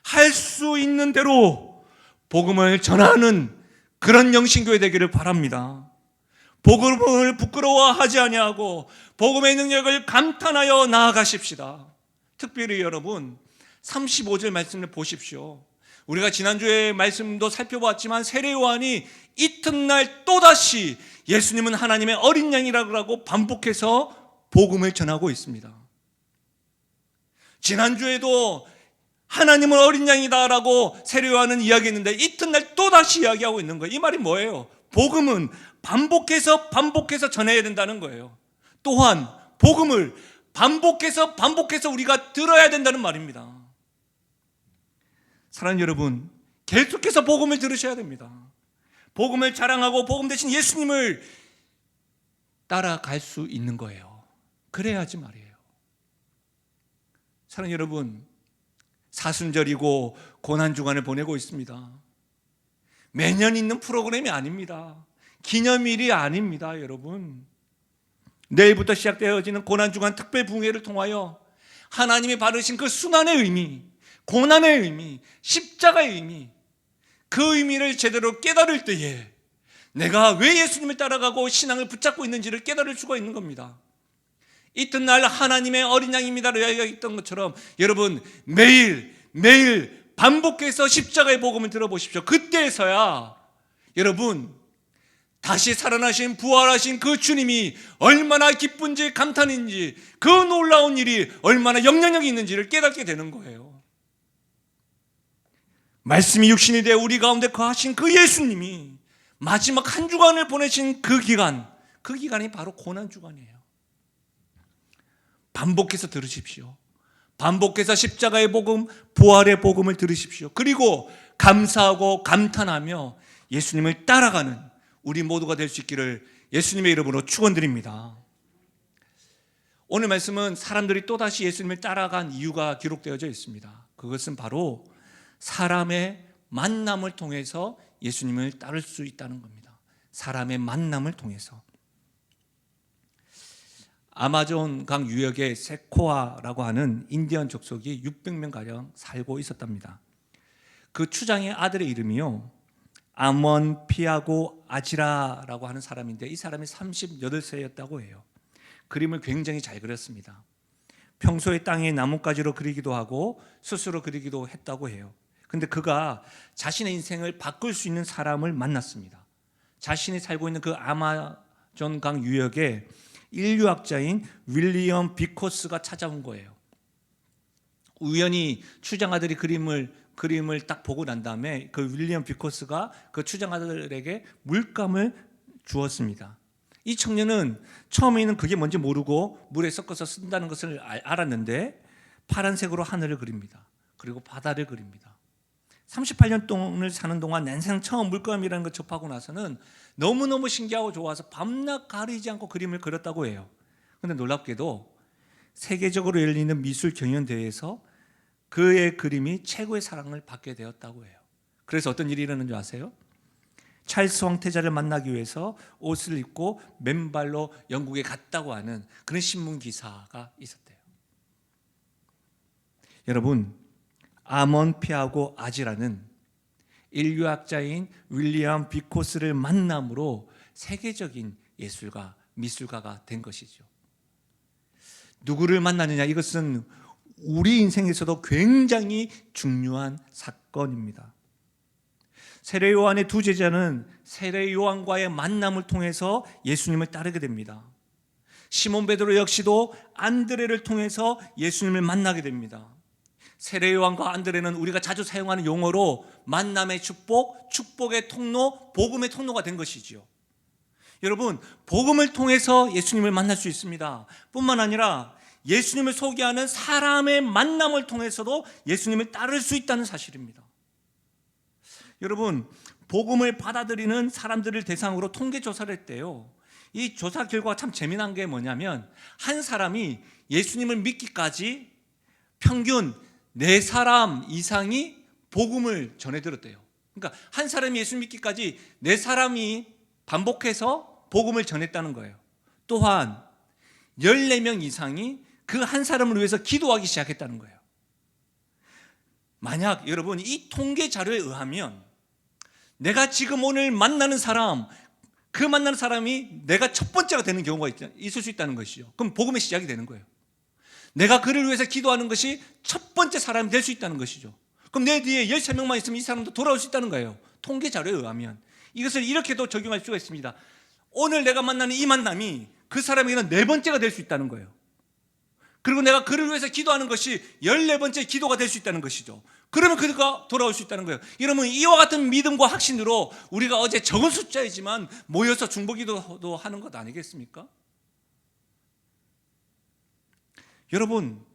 할 수 있는 대로 복음을 전하는 그런 영신교회 되기를 바랍니다. 복음을 부끄러워하지 아니하고 복음의 능력을 감탄하여 나아가십시다. 특별히 여러분 35절 말씀을 보십시오. 우리가 지난주에 말씀도 살펴봤지만 세례 요한이 이튿날 또다시 예수님은 하나님의 어린 양이라고 반복해서 복음을 전하고 있습니다. 지난주에도 하나님은 어린 양이다라고 세례 요한은 이야기했는데 이튿날 또다시 이야기하고 있는 거예요. 이 말이 뭐예요? 복음은 반복해서 전해야 된다는 거예요. 또한 복음을 반복해서 우리가 들어야 된다는 말입니다. 사랑하는 여러분, 계속해서 복음을 들으셔야 됩니다. 복음을 자랑하고 복음 대신 예수님을 따라갈 수 있는 거예요. 그래야지 말이에요. 사랑하는 여러분, 사순절이고 고난주간을 보내고 있습니다. 매년 있는 프로그램이 아닙니다. 기념일이 아닙니다, 여러분. 내일부터 시작되어지는 고난주간 특별붕회를 통하여 하나님이 바르신 그 순환의 의미, 고난의 의미, 십자가의 의미, 그 의미를 제대로 깨달을 때에 내가 왜 예수님을 따라가고 신앙을 붙잡고 있는지를 깨달을 수가 있는 겁니다. 이튿날 하나님의 어린 양입니다라고 이야기했던 것처럼 여러분 매일 반복해서 십자가의 복음을 들어보십시오. 그때서야 여러분 다시 살아나신 부활하신 그 주님이 얼마나 기쁜지 감탄인지 그 놀라운 일이 얼마나 영향력이 있는지를 깨닫게 되는 거예요. 말씀이 육신이 되어 우리 가운데 거하신 그 예수님이 마지막 한 주간을 보내신 그 기간이 바로 고난주간이에요. 반복해서 들으십시오. 반복해서 십자가의 복음, 부활의 복음을 들으십시오. 그리고 감사하고 감탄하며 예수님을 따라가는 우리 모두가 될 수 있기를 예수님의 이름으로 축원드립니다. 오늘 말씀은 사람들이 또다시 예수님을 따라간 이유가 기록되어져 있습니다. 그것은 바로 사람의 만남을 통해서 예수님을 따를 수 있다는 겁니다. 사람의 만남을 통해서. 아마존 강 유역에 세코아라고 하는 인디언 족속이 600명가량 살고 있었답니다. 그 추장의 아들의 이름이요 아몬 피아고 아지라라고 하는 사람인데 이 사람이 38세였다고 해요. 그림을 굉장히 잘 그렸습니다. 평소에 땅에 나뭇가지로 그리기도 하고 스스로 그리기도 했다고 해요. 근데 그가 자신의 인생을 바꿀 수 있는 사람을 만났습니다. 자신이 살고 있는 그 아마존 강 유역에 인류학자인 윌리엄 비코스가 찾아온 거예요. 우연히 추장아들이 그림을 딱 보고 난 다음에 그 윌리엄 비코스가 그 추장아들에게 물감을 주었습니다. 이 청년은 처음에는 그게 뭔지 모르고 물에 섞어서 쓴다는 것을 알았는데 파란색으로 하늘을 그립니다. 그리고 바다를 그립니다. 38년 동안을 사는 동안 난생 처음 물감이라는 걸 접하고 나서는 너무너무 신기하고 좋아서 밤낮 가리지 않고 그림을 그렸다고 해요. 그런데 놀랍게도 세계적으로 열리는 미술 경연대회에서 그의 그림이 최고의 사랑을 받게 되었다고 해요. 그래서 어떤 일이 일어나는 줄 아세요? 찰스 황태자를 만나기 위해서 옷을 입고 맨발로 영국에 갔다고 하는 그런 신문 기사가 있었대요. 여러분, 아몬피하고 아지라는 인류학자인 윌리엄 비코스를 만남으로 세계적인 예술가, 미술가가 된 것이죠. 누구를 만나느냐, 이것은 우리 인생에서도 굉장히 중요한 사건입니다. 세례 요한의 두 제자는 세례 요한과의 만남을 통해서 예수님을 따르게 됩니다. 시몬 베드로 역시도 안드레를 통해서 예수님을 만나게 됩니다. 세례 요한과 안드레는 우리가 자주 사용하는 용어로 만남의 축복, 축복의 통로, 복음의 통로가 된 것이지요. 여러분, 복음을 통해서 예수님을 만날 수 있습니다. 뿐만 아니라 예수님을 소개하는 사람의 만남을 통해서도 예수님을 따를 수 있다는 사실입니다. 여러분, 복음을 받아들이는 사람들을 대상으로 통계 조사를 했대요. 이 조사 결과가 참 재미난 게 뭐냐면, 한 사람이 예수님을 믿기까지 평균 4사람 이상이 복음을 전해 들었대요. 그러니까 한 사람이 예수 믿기까지 4사람이 반복해서 복음을 전했다는 거예요. 또한 14명 이상이 그 한 사람을 위해서 기도하기 시작했다는 거예요. 만약 여러분, 이 통계 자료에 의하면 내가 지금 오늘 만나는 사람, 그 만나는 사람이 내가 첫 번째가 되는 경우가 있을 수 있다는 것이죠. 그럼 복음의 시작이 되는 거예요. 내가 그를 위해서 기도하는 것이 첫 번째 사람이 될 수 있다는 것이죠. 그럼 내 뒤에 13명만 있으면 이 사람도 돌아올 수 있다는 거예요. 통계 자료에 의하면. 이것을 이렇게도 적용할 수가 있습니다. 오늘 내가 만나는 이 만남이 그 사람에게는 4번째가 될 수 있다는 거예요. 그리고 내가 그를 위해서 기도하는 것이 14번째 기도가 될 수 있다는 것이죠. 그러면 그가 돌아올 수 있다는 거예요. 여러분, 이와 같은 믿음과 확신으로 우리가 어제 적은 숫자이지만 모여서 중보기도도 하는 것 아니겠습니까? 여러분,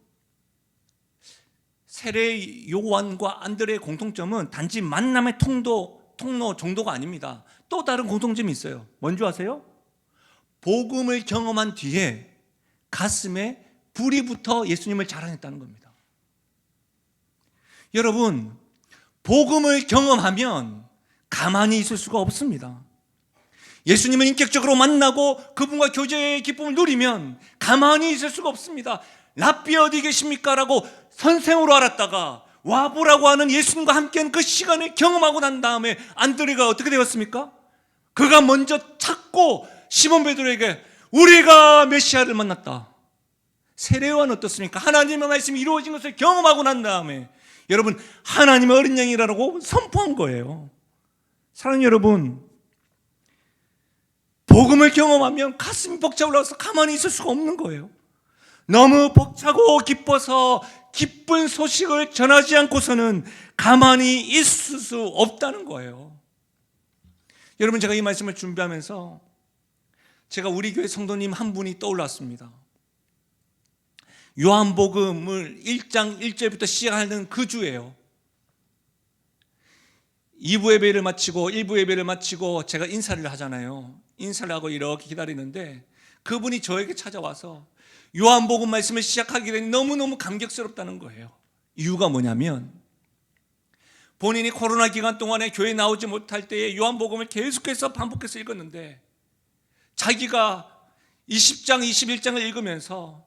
세례 요한과 안드레의 공통점은 단지 만남의 통로 정도가 아닙니다. 또 다른 공통점이 있어요. 뭔지 아세요? 복음을 경험한 뒤에 가슴에 불이 붙어 예수님을 자랑했다는 겁니다. 여러분, 복음을 경험하면 가만히 있을 수가 없습니다. 예수님을 인격적으로 만나고 그분과 교제의 기쁨을 누리면 가만히 있을 수가 없습니다. 랍비 어디 계십니까? 라고 선생으로 알았다가 와보라고 하는 예수님과 함께한 그 시간을 경험하고 난 다음에 안드레가 어떻게 되었습니까? 그가 먼저 찾고 시몬 베드로에게 우리가 메시아를 만났다. 세례 요한은 어떻습니까? 하나님의 말씀이 이루어진 것을 경험하고 난 다음에 여러분, 하나님의 어린 양이라고 선포한 거예요. 사랑하는 여러분, 복음을 경험하면 가슴이 벅차 올라와서 가만히 있을 수가 없는 거예요. 너무 벅차고 기뻐서 기쁜 소식을 전하지 않고서는 가만히 있을 수 없다는 거예요. 여러분, 제가 이 말씀을 준비하면서 제가 우리 교회 성도님 한 분이 떠올랐습니다. 요한복음을 1장 1절부터 시작하는 그 주예요. 2부 예배를 마치고 1부 예배를 마치고 제가 인사를 하잖아요. 인사를 하고 이렇게 기다리는데 그분이 저에게 찾아와서 요한복음 말씀을 시작하게 되니 너무너무 감격스럽다는 거예요. 이유가 뭐냐면 본인이 코로나 기간 동안에 교회에 나오지 못할 때에 요한복음을 계속해서 반복해서 읽었는데 자기가 20장 21장을 읽으면서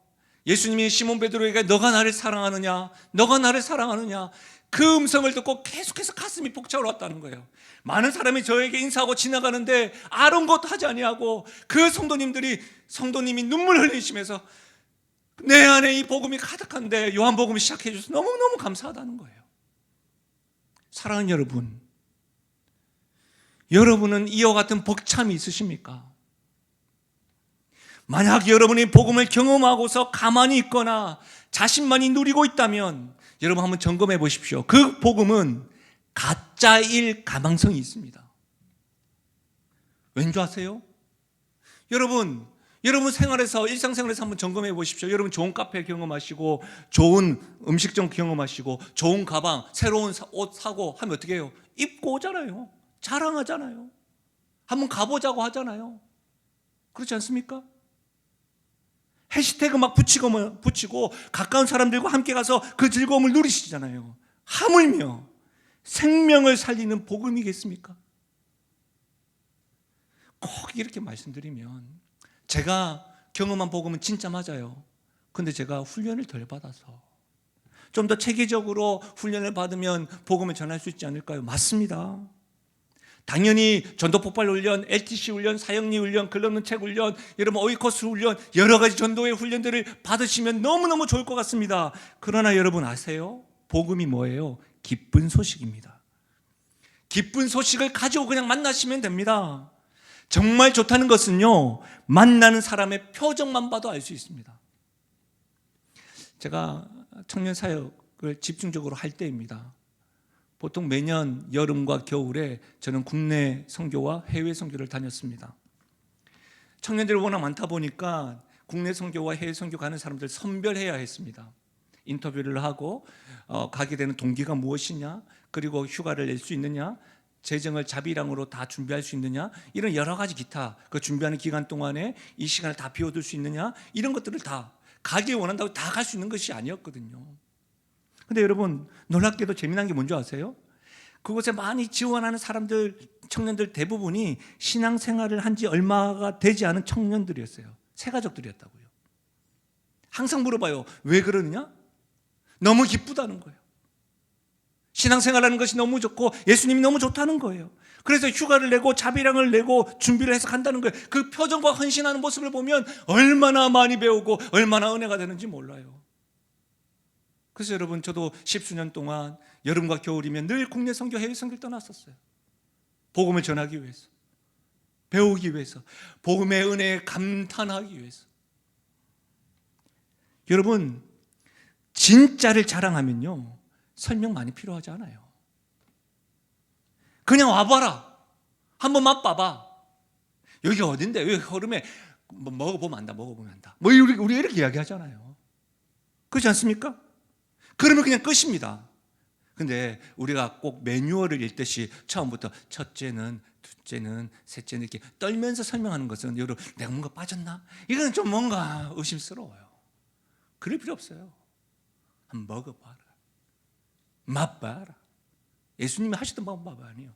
예수님이 시몬 베드로에게 너가 나를 사랑하느냐, 너가 나를 사랑하느냐, 그 음성을 듣고 계속해서 가슴이 벅차올랐다는 거예요. 많은 사람이 저에게 인사하고 지나가는데 아랑곳 하지 아니하고 그 성도님이 눈물 흘리시면서 내 안에 이 복음이 가득한데 요한복음을 시작해 주셔서 너무너무 감사하다는 거예요. 사랑하는 여러분, 여러분은 이와 같은 벅참이 있으십니까? 만약 여러분이 복음을 경험하고서 가만히 있거나 자신만이 누리고 있다면 여러분 한번 점검해 보십시오. 그 복음은 가짜일 가망성이 있습니다. 왠지 아세요? 여러분 생활에서, 일상생활에서 한번 점검해 보십시오. 여러분 좋은 카페 경험하시고 좋은 음식점 경험하시고 좋은 가방, 새로운 옷 사고 하면 어떻게 해요? 입고 오잖아요. 자랑하잖아요. 한번 가보자고 하잖아요. 그렇지 않습니까? 해시태그 막 붙이고 가까운 사람들과 함께 가서 그 즐거움을 누리시잖아요. 하물며 생명을 살리는 복음이겠습니까? 꼭 이렇게 말씀드리면 제가 경험한 복음은 진짜 맞아요. 근데 제가 훈련을 덜 받아서 좀 더 체계적으로 훈련을 받으면 복음을 전할 수 있지 않을까요? 맞습니다. 당연히 전도 폭발 훈련, LTC 훈련, 사형리 훈련, 글 없는 책 훈련, 여러분 오이코스 훈련, 여러 가지 전도의 훈련들을 받으시면 너무너무 좋을 것 같습니다. 그러나 여러분 아세요? 복음이 뭐예요? 기쁜 소식입니다. 기쁜 소식을 가지고 그냥 만나시면 됩니다. 정말 좋다는 것은요, 만나는 사람의 표정만 봐도 알 수 있습니다. 제가 청년 사역을 집중적으로 할 때입니다. 보통 매년 여름과 겨울에 저는 국내 선교와 해외 선교를 다녔습니다. 청년들이 워낙 많다 보니까 국내 선교와 해외 선교 가는 사람들 선별해야 했습니다. 인터뷰를 하고 가게 되는 동기가 무엇이냐, 그리고 휴가를 낼 수 있느냐, 재정을 자비량으로 다 준비할 수 있느냐, 이런 여러 가지 기타 그 준비하는 기간 동안에 이 시간을 다 비워둘 수 있느냐, 이런 것들을 다 가길 원한다고 다 갈 수 있는 것이 아니었거든요. 근데 여러분 놀랍게도 재미난 게 뭔지 아세요? 그곳에 많이 지원하는 사람들, 청년들 대부분이 신앙생활을 한 지 얼마가 되지 않은 청년들이었어요. 새가족들이었다고요. 항상 물어봐요. 왜 그러느냐? 너무 기쁘다는 거예요. 신앙생활하는 것이 너무 좋고 예수님이 너무 좋다는 거예요. 그래서 휴가를 내고 자비량을 내고 준비를 해서 간다는 거예요. 그 표정과 헌신하는 모습을 보면 얼마나 많이 배우고 얼마나 은혜가 되는지 몰라요. 그래서 여러분 저도 10수년 동안 여름과 겨울이면 늘 국내 선교, 해외 선교를 떠났었어요. 복음을 전하기 위해서, 배우기 위해서, 복음의 은혜에 감탄하기 위해서. 여러분 진짜를 자랑하면요 설명 많이 필요하지 않아요. 그냥 와봐라, 한번 맛봐봐. 여기 어딘데? 여기 흐름에 뭐 먹어보면 안다, 먹어보면 안다. 뭐 우리 이렇게 이야기하잖아요. 그렇지 않습니까? 그러면 그냥 끝입니다. 근데 우리가 꼭 매뉴얼을 읽듯이 처음부터 첫째는, 둘째는, 셋째는 이렇게 떨면서 설명하는 것은 여러분 내가 뭔가 빠졌나? 이건 좀 뭔가 의심스러워요. 그럴 필요 없어요. 한번 먹어봐라, 맛봐라. 예수님이 하시던 방법 아니에요.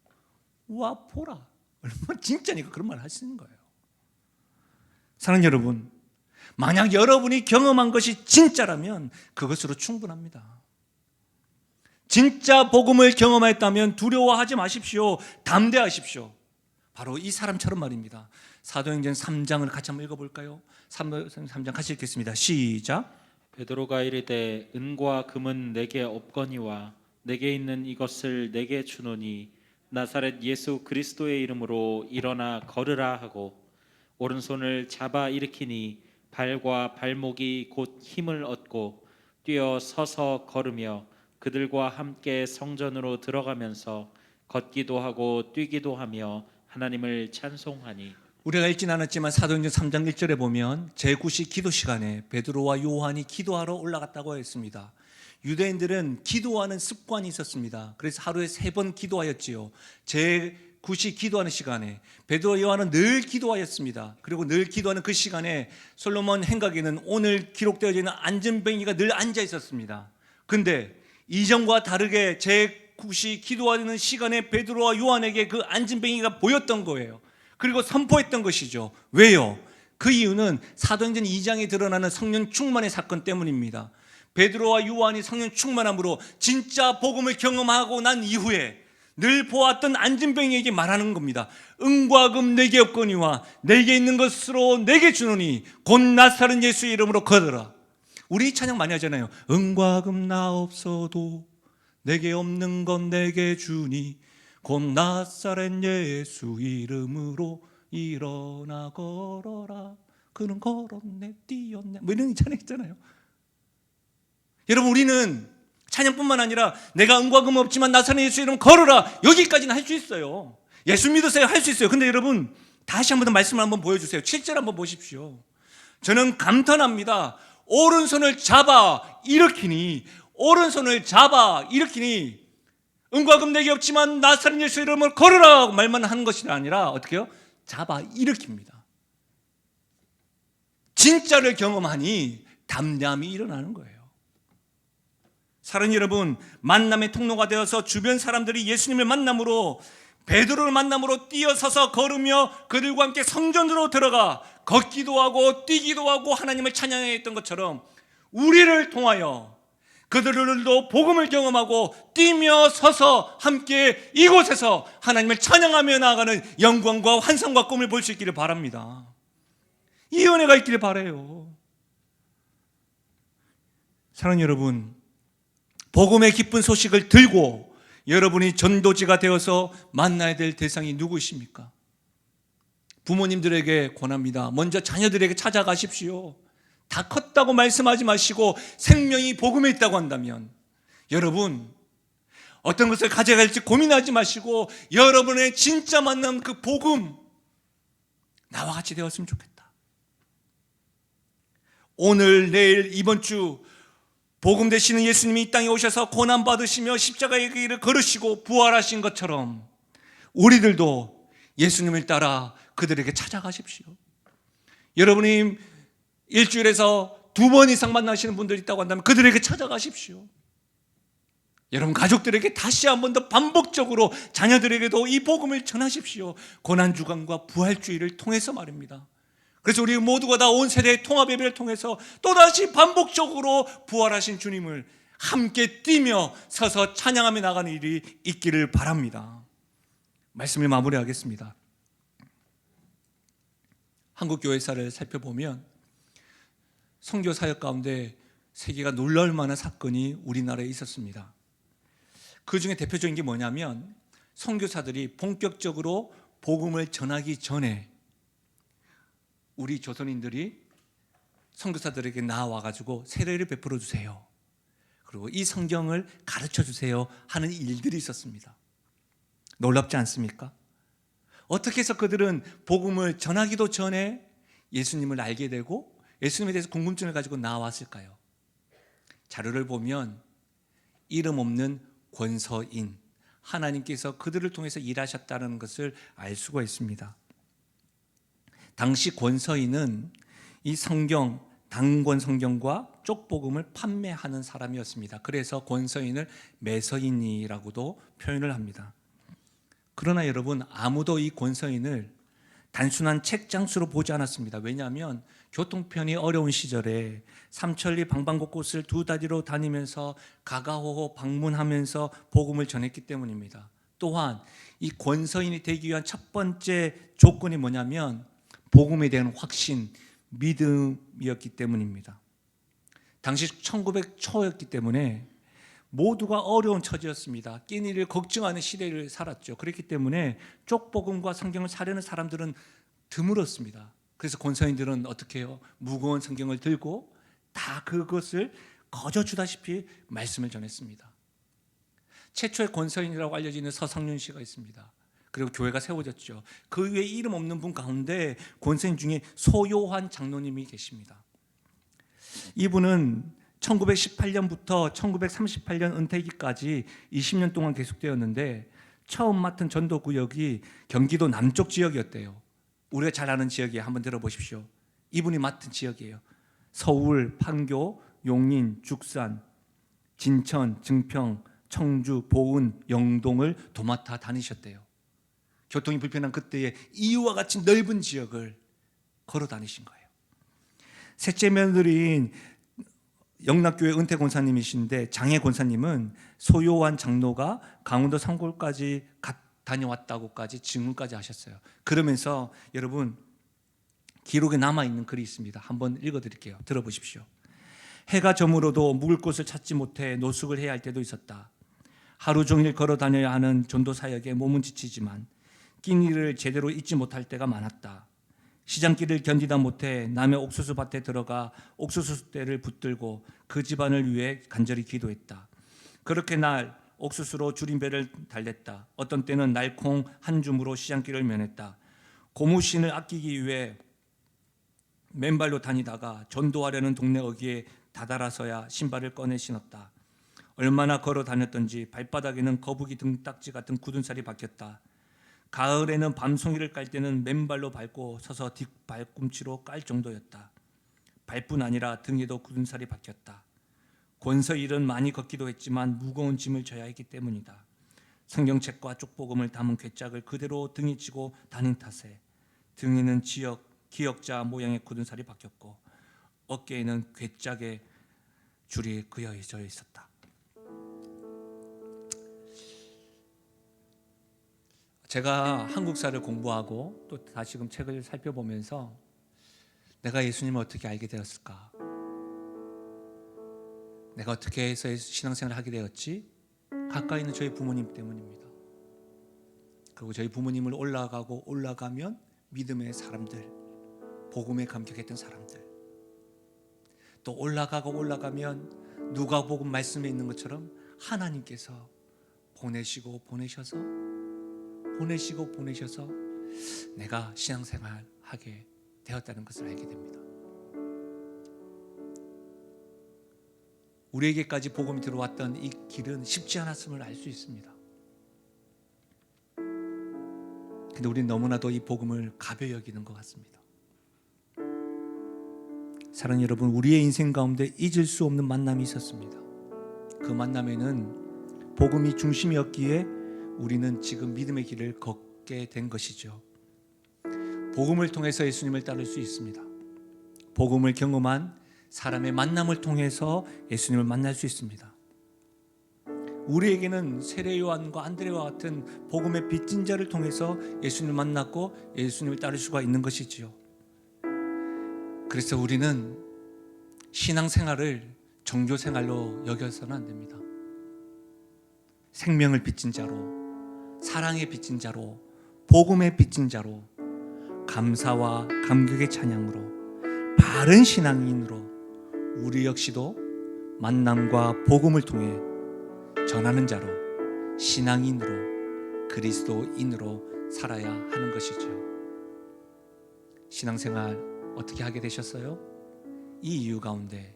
와 보라, 얼마나 진짜니까 그런 말 하시는 거예요. 사랑하는 여러분, 만약 여러분이 경험한 것이 진짜라면 그것으로 충분합니다. 진짜 복음을 경험했다면 두려워하지 마십시오. 담대하십시오. 바로 이 사람처럼 말입니다. 사도행전 3장을 같이 한번 읽어볼까요? 3장 같이 읽겠습니다. 시작. 베드로가 이르되 은과 금은 내게 없거니와 내게 있는 이것을 내게 주노니 나사렛 예수 그리스도의 이름으로 일어나 걸으라 하고 오른손을 잡아 일으키니 발과 발목이 곧 힘을 얻고 뛰어 서서 걸으며 그들과 함께 성전으로 들어가면서 걷기도 하고 뛰기도 하며 하나님을 찬송하니. 우리가 읽진 않았지만 사도행전 3장 1절에 보면 제9시 기도 시간에 베드로와 요한이 기도하러 올라갔다고 했습니다. 유대인들은 기도하는 습관이 있었습니다. 그래서 하루에 3번 기도하였지요. 제9시 기도하는 시간에 베드로와 요한은 늘 기도하였습니다. 그리고 늘 기도하는 그 시간에 솔로몬 행각에는 오늘 기록되어 있는 안전뱅이가 늘 앉아 있었습니다. 근데 이전과 다르게 제9시 기도하는 시간에 베드로와 요한에게 그 안전뱅이가 보였던 거예요. 그리고 선포했던 것이죠. 왜요? 그 이유는 사도행전 2장에 드러나는 성령 충만의 사건 때문입니다. 베드로와 요한이 성령 충만함으로 진짜 복음을 경험하고 난 이후에 늘 보았던 안전뱅이에게 말하는 겁니다. 은과 금 내게 없거니와 내게 있는 것으로 내게 주노니 곧 나사렛 예수의 이름으로 걸어라. 우리 이 찬양 많이 하잖아요. 은과 금 나 없어도 내게 없는 건 내게 주니 곧 나사렛 예수 이름으로 일어나 걸어라. 그는 걸었네 뛰었네. 뭐 이런 찬양 있잖아요. 여러분 우리는 찬양뿐만 아니라 내가 은과 금 없지만 나사렛 예수 이름 걸어라. 여기까지는 할 수 있어요. 예수 믿으세요. 할 수 있어요. 근데 여러분 다시 한번 말씀을 한번 보여주세요. 7절 한번 보십시오. 저는 감탄합니다. 오른손을 잡아 일으키니, 오른손을 잡아 일으키니 은과 금 내게 없지만 나사렛 예수 이름을 걸으라 말만 하는 것이 아니라 어떻게 해요? 잡아 일으킵니다. 진짜를 경험하니 담대함이 일어나는 거예요. 사랑하는 여러분, 만남의 통로가 되어서 주변 사람들이 예수님을 만남으로 베드로를 만남으로 뛰어서서 걸으며 그들과 함께 성전으로 들어가 걷기도 하고 뛰기도 하고 하나님을 찬양했던 것처럼 우리를 통하여 그들도 복음을 경험하고 뛰며 서서 함께 이곳에서 하나님을 찬양하며 나아가는 영광과 환상과 꿈을 볼 수 있기를 바랍니다. 이 은혜가 있기를 바라요. 사랑하는 여러분, 복음의 기쁜 소식을 들고 여러분이 전도지가 되어서 만나야 될 대상이 누구이십니까? 부모님들에게 권합니다. 먼저 자녀들에게 찾아가십시오. 다 컸다고 말씀하지 마시고 생명이 복음에 있다고 한다면 여러분 어떤 것을 가져갈지 고민하지 마시고 여러분의 진짜 만남 그 복음 나와 같이 되었으면 좋겠다. 오늘 내일 이번 주 복음 되시는 예수님이 이 땅에 오셔서 고난 받으시며 십자가의 길을 걸으시고 부활하신 것처럼 우리들도 예수님을 따라 그들에게 찾아가십시오. 여러분이 일주일에서 2번 이상 만나시는 분들이 있다고 한다면 그들에게 찾아가십시오. 여러분 가족들에게 다시 한 번 더 반복적으로 자녀들에게도 이 복음을 전하십시오. 고난주간과 부활주의를 통해서 말입니다. 그래서 우리 모두가 다 온 세대의 통합 예배를 통해서 또다시 반복적으로 부활하신 주님을 함께 뛰며 서서 찬양하며 나가는 일이 있기를 바랍니다. 말씀을 마무리하겠습니다. 한국 교회사를 살펴보면 선교 사역 가운데 세계가 놀라울 만한 사건이 우리나라에 있었습니다. 그 중에 대표적인 게 뭐냐면 선교사들이 본격적으로 복음을 전하기 전에 우리 조선인들이 선교사들에게 나와가지고 세례를 베풀어 주세요. 그리고 이 성경을 가르쳐 주세요 하는 일들이 있었습니다. 놀랍지 않습니까? 어떻게 해서 그들은 복음을 전하기도 전에 예수님을 알게 되고 예수님에 대해서 궁금증을 가지고 나왔을까요? 자료를 보면 이름 없는 권서인, 하나님께서 그들을 통해서 일하셨다는 것을 알 수가 있습니다. 당시 권서인은 이 성경, 단권 성경과 쪽복음을 판매하는 사람이었습니다. 그래서 권서인을 매서인이라고도 표현을 합니다. 그러나 여러분, 아무도 이 권서인을 단순한 책장수로 보지 않았습니다. 왜냐하면 교통편이 어려운 시절에 삼천리 방방곳곳을 두 다리로 다니면서 가가호호 방문하면서 복음을 전했기 때문입니다. 또한 이 권서인이 되기 위한 첫 번째 조건이 뭐냐면 복음에 대한 확신, 믿음이었기 때문입니다. 당시 1900초였기 때문에 모두가 어려운 처지였습니다. 끼니를 걱정하는 시대를 살았죠. 그렇기 때문에 쪽복음과 성경을 사려는 사람들은 드물었습니다. 그래서 권서인들은 어떻게 해요? 무거운 성경을 들고 다 그것을 거저주다시피 말씀을 전했습니다. 최초의 권서인이라고 알려지는 서상륜 씨가 있습니다. 그리고 교회가 세워졌죠. 그 외에 이름 없는 분 가운데 권서인 중에 소요한 장로님이 계십니다. 이분은 1918년부터 1938년 은퇴기까지 20년 동안 계속되었는데 처음 맡은 전도구역이 경기도 남쪽 지역이었대요. 우리가 잘 아는 지역이에요. 한번 들어보십시오. 이분이 맡은 지역이에요. 서울, 판교, 용인, 죽산, 진천, 증평, 청주, 보은, 영동을 도맡아 다니셨대요. 교통이 불편한 그때에 이와 같이 넓은 지역을 걸어 다니신 거예요. 셋째 며느리인 영락교회 은퇴 권사님이신데 장애 권사님은 소요한 장로가 강원도 산골까지 다녀왔다고까지 증언까지 하셨어요. 그러면서 여러분 기록에 남아있는 글이 있습니다. 한번 읽어드릴게요. 들어보십시오. 해가 저물어도 묵을 곳을 찾지 못해 노숙을 해야 할 때도 있었다. 하루 종일 걸어 다녀야 하는 전도 사역에 몸은 지치지만 끼니를 제대로 잊지 못할 때가 많았다. 시장길을 견디다 못해 남의 옥수수 밭에 들어가 옥수수 떼를 붙들고 그 집안을 위해 간절히 기도했다. 그렇게 날 옥수수로 줄인 배를 달랬다. 어떤 때는 날콩 한 줌으로 시장길을 면했다. 고무신을 아끼기 위해 맨발로 다니다가 전도하려는 동네 어귀에 다다라서야 신발을 꺼내 신었다. 얼마나 걸어 다녔던지 발바닥에는 거북이 등딱지 같은 굳은 살이 박혔다. 가을에는 밤송이를 깔 때는 맨발로 밟고 서서 뒷발꿈치로 깔 정도였다. 발뿐 아니라 등에도 굳은 살이 박혔다. 권서일은 많이 걷기도 했지만 무거운 짐을 져야 했기 때문이다. 성경책과 쪽복음을 담은 괴짝을 그대로 등에 지고 다닌 탓에 등에는 기역자 모양의 굳은 살이 박혔고 어깨에는 괴짝의 줄이 그어져 있었다. 제가 한국사를 공부하고 또 다시금 책을 살펴보면서 내가 예수님을 어떻게 알게 되었을까? 내가 어떻게 해서 신앙생활을 하게 되었지? 가까이 있는 저희 부모님 때문입니다. 그리고 저희 부모님을 올라가면 믿음의 사람들, 복음에 감격했던 사람들, 또 올라가면 누가복음 말씀에 있는 것처럼 하나님께서 보내셔서 내가 신앙생활 하게 되었다는 것을 알게 됩니다. 우리에게까지 복음이 들어왔던 이 길은 쉽지 않았음을 알 수 있습니다. 근데 우리는 너무나도 이 복음을 가벼이 여기는 것 같습니다. 사랑하는 여러분, 우리의 인생 가운데 잊을 수 없는 만남이 있었습니다. 그 만남에는 복음이 중심이었기에 우리는 지금 믿음의 길을 걷게 된 것이죠. 복음을 통해서 예수님을 따를 수 있습니다. 복음을 경험한 사람의 만남을 통해서 예수님을 만날 수 있습니다. 우리에게는 세례 요한과 안드레와 같은 복음의 빚진 자를 통해서 예수님을 만났고 예수님을 따를 수가 있는 것이지요. 그래서 우리는 신앙생활을 종교생활로 여겨서는 안 됩니다. 생명을 빚진 자로, 사랑의 빚진 자로, 복음의 빚진 자로, 감사와 감격의 찬양으로, 바른 신앙인으로 우리 역시도 만남과 복음을 통해 전하는 자로, 신앙인으로, 그리스도인으로 살아야 하는 것이죠. 신앙생활 어떻게 하게 되셨어요? 이 이유 가운데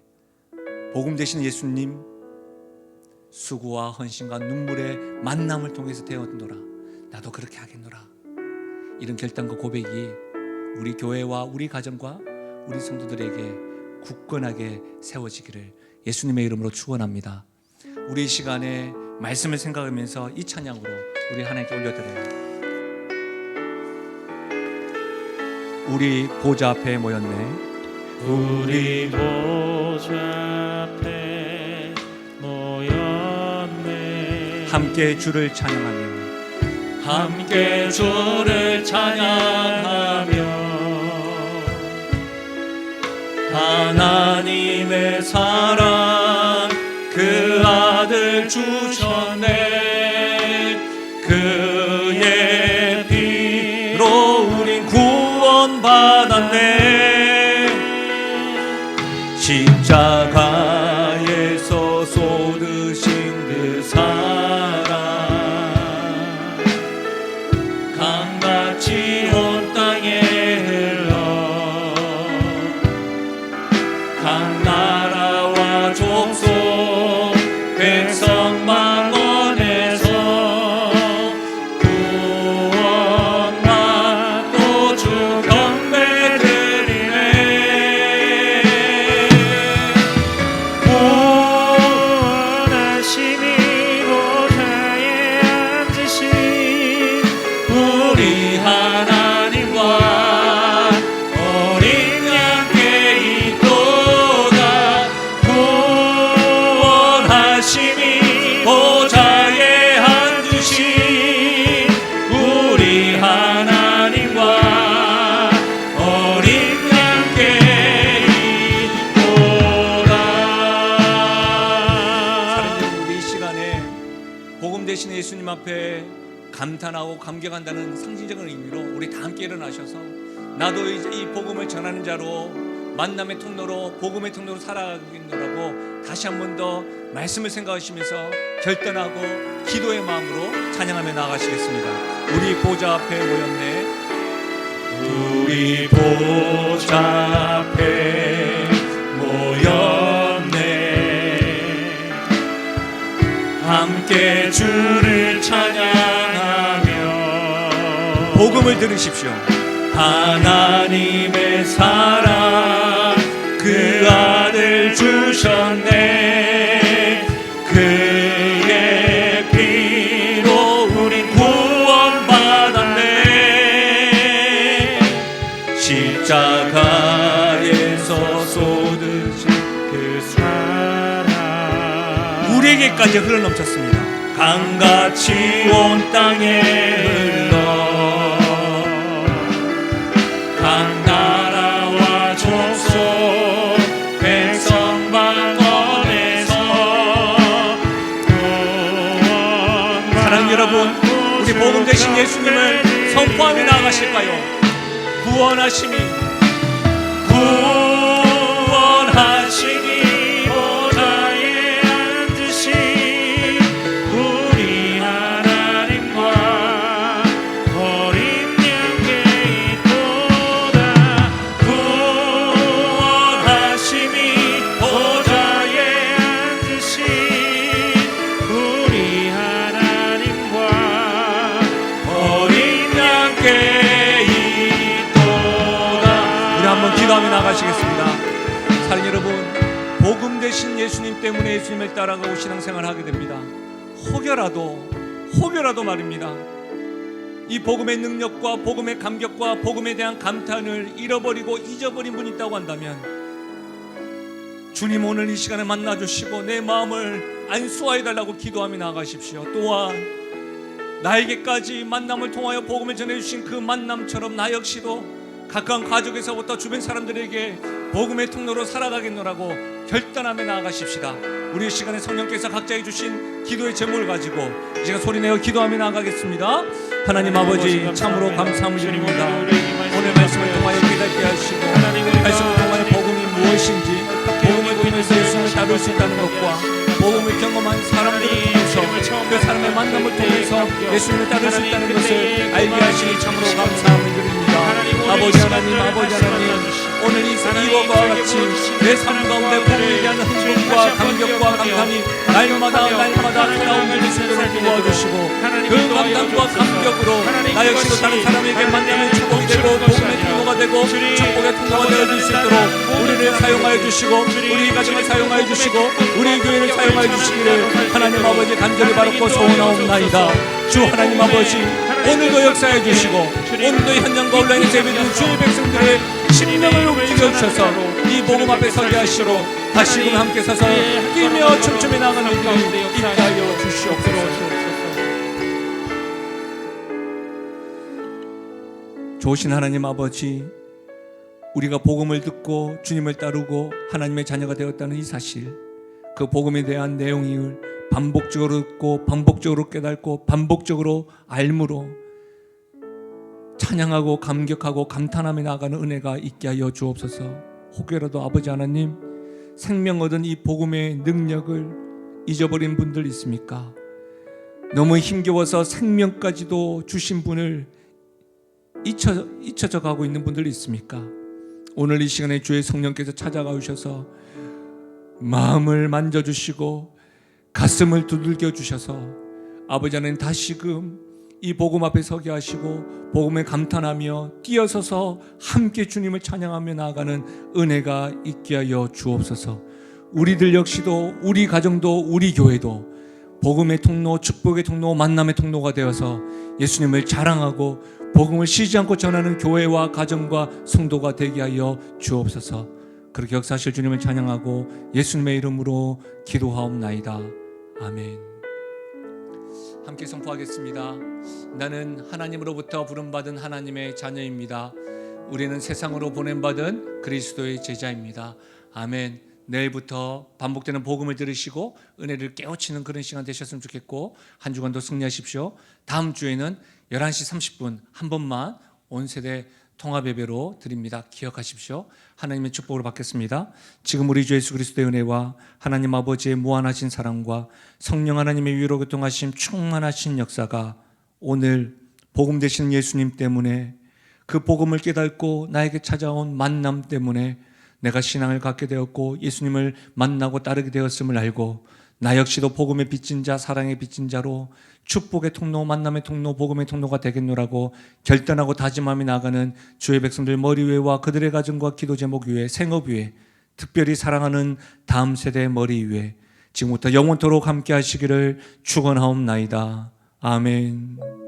복음 되신 예수님 수고와 헌신과 눈물의 만남을 통해서 되었노라, 나도 그렇게 하겠노라, 이런 결단과 고백이 우리 교회와 우리 가정과 우리 성도들에게 굳건하게 세워지기를 예수님의 이름으로 축원합니다. 우리 이 시간에 말씀을 생각하면서 이 찬양으로 우리 하나님께 올려드려요. 우리 보좌 앞에 모였네. 우리 보좌 앞에 모였네. 함께 주를 찬양하며 함께 주를 찬양하며 하나님의 사랑 그 아들 주셨네. 그의 피로 우린 구원받았네. 십자가에서 쏟으신 그 사랑 강같이 온 땅에 흘러 각 나라와 족속 백성 만원에서 구원과 또 주 경배 드리네. 구원하심이 보좌에 앉으신 우리 하나님과 어린 양께 있도다. 구원하심이 보좌에 앉으신 우리 하나님과 어린 양께 있도다. 사랑하는 우리 이 시간에 복음 되신 예수님 앞에 감탄하고 감격한다는 상징적인 의미로 우리 다 함께 일어나셔서 나도 이제 이 복음을 전하는 자로, 만남의 통로로, 복음의 통로로 살아가겠노라고 다시 한 번 더 말씀을 생각하시면서 결단하고 기도의 마음으로 찬양하며 나아가시겠습니다. 우리 보좌 앞에 모였네. 우리 보좌 앞에 모였네. 함께 주를 찬양하며 복음을 들으십시오. 하나님의 사랑 그 아들 주셨네. 그의 피로 바다가에서 쏟으신 그 사랑 우리에게까지 흘러넘쳤습니다. 강같이 온 땅에 흘러 각 나라와 족속 백성 방언에서 사랑하는 여러분, 우리 복음 되신 예수님을 선포하며 나아가실까요? 구원하심이 보좌에 앉으신 우리 하나님과 어린 양께 있도다. 구원하심이 보좌에 앉으신 우리 하나님과 어린 양께 있도다. 우리 한번 기도하며 나가시겠습니다. 사랑하는 여러분, 복음 되신 예수님 때문에 예수님을 따라가고 신앙생활을 하게 됩니다. 혹여라도 말입니다, 이 복음의 능력과 복음의 감격과 복음에 대한 감탄을 잃어버리고 잊어버린 분이 있다고 한다면 주님 오늘 이 시간에 만나주시고 내 마음을 안수하여 달라고 기도하며 나아가십시오. 또한 나에게까지 만남을 통하여 복음을 전해주신 그 만남처럼 나 역시도 가까운 가족에서부터 주변 사람들에게 복음의 통로로 살아가겠노라고 결단하며 나아가십시다. 우리 시간에 성령께서 각자에 주신 기도의 제목을 가지고 제가 소리내어 기도하며 나아가겠습니다. 하나님 아버지, 참으로 감사함을 드립니다. 오늘 말씀을 통하여 깨닫게 하시고 말씀을 통하여 복음이 무엇인지, 복음을 통해서 예수님을 따를 수 있다는 것과 복음을 경험한 사람들을 통해서 그 사람의 만남을 통해서 예수님을 따를 수 있다는 것을 알게 하시니 참으로 감사함을 드립니다. 아버지 하나님, 오늘 이것과 같이 내 삶 가운데 복음에 대한 흥분과 감격과 감탄이 날마다 살아오게 수 있도록 도와주시고 그 감탄과 감격으로 나 역시도 다른 사람에게 만나면 축복이 되고 복음의 통로가 되고 축복의 통로가 되어줄 수 있도록 우리를 사용하여 주시고 우리 가정을 사용하여 주시고 우리 교회를 사용하여 주시기를 하나님 아버지 간절히 바라고 소원하옵나이다. 주 하나님 아버지, 오늘도 역사해 주시고 오늘도 현장과 온라인에서 예배드리는 주의 백성들의 심령을 움직여 주셔서 이 복음 앞에 서게 하시고 다시금 함께 서서 뛰며 춤추며 나가는 우리를 있게 하여 주시옵소서. 좋으신 하나님 아버지, 우리가 복음을 듣고 주님을 따르고 하나님의 자녀가 되었다는 이 사실, 그 복음에 대한 내용을 반복적으로 듣고 반복적으로 깨닫고 반복적으로 알므로 찬양하고 감격하고 감탄하며 나아가는 은혜가 있게 하여 주옵소서. 혹여라도 아버지 하나님, 생명 얻은 이 복음의 능력을 잊어버린 분들 있습니까? 너무 힘겨워서 생명까지도 주신 분을 잊혀져 가고 있는 분들 있습니까? 오늘 이 시간에 주의 성령께서 찾아가 오셔서 마음을 만져주시고 가슴을 두들겨 주셔서 아버지 하나님 다시금 이 복음 앞에 서게 하시고 복음에 감탄하며 뛰어서서 함께 주님을 찬양하며 나아가는 은혜가 있게 하여 주옵소서. 우리들 역시도 우리 가정도 우리 교회도 복음의 통로, 축복의 통로, 만남의 통로가 되어서 예수님을 자랑하고 복음을 쉬지 않고 전하는 교회와 가정과 성도가 되게 하여 주옵소서. 그렇게 역사하실 주님을 찬양하고 예수님의 이름으로 기도하옵나이다. 아멘. 함께 선포하겠습니다. 나는 하나님으로부터 부름받은 하나님의 자녀입니다. 우리는 세상으로 보냄받은 그리스도의 제자입니다. 아멘. 내일부터 반복되는 복음을 들으시고 은혜를 깨우치는 그런 시간 되셨으면 좋겠고 한 주간도 승리하십시오. 다음 주에는 11시 30분 한 번만 온세대 통합예배로 드립니다. 기억하십시오. 하나님의 축복을 받겠습니다. 지금 우리 주 예수 그리스도의 은혜와 하나님 아버지의 무한하신 사랑과 성령 하나님의 위로 교통하심 충만하신 역사가 오늘 복음 되시는 예수님 때문에 그 복음을 깨닫고 나에게 찾아온 만남 때문에 내가 신앙을 갖게 되었고 예수님을 만나고 따르게 되었음을 알고 나 역시도 복음의 빚진 자, 사랑의 빚진 자로 축복의 통로, 만남의 통로, 복음의 통로가 되겠노라고 결단하고 다짐하며 나가는 주의 백성들 머리 위에와 그들의 가정과 기도 제목 위에, 생업 위에, 특별히 사랑하는 다음 세대의 머리 위에 지금부터 영원토록 함께 하시기를 축원하옵나이다. 아멘.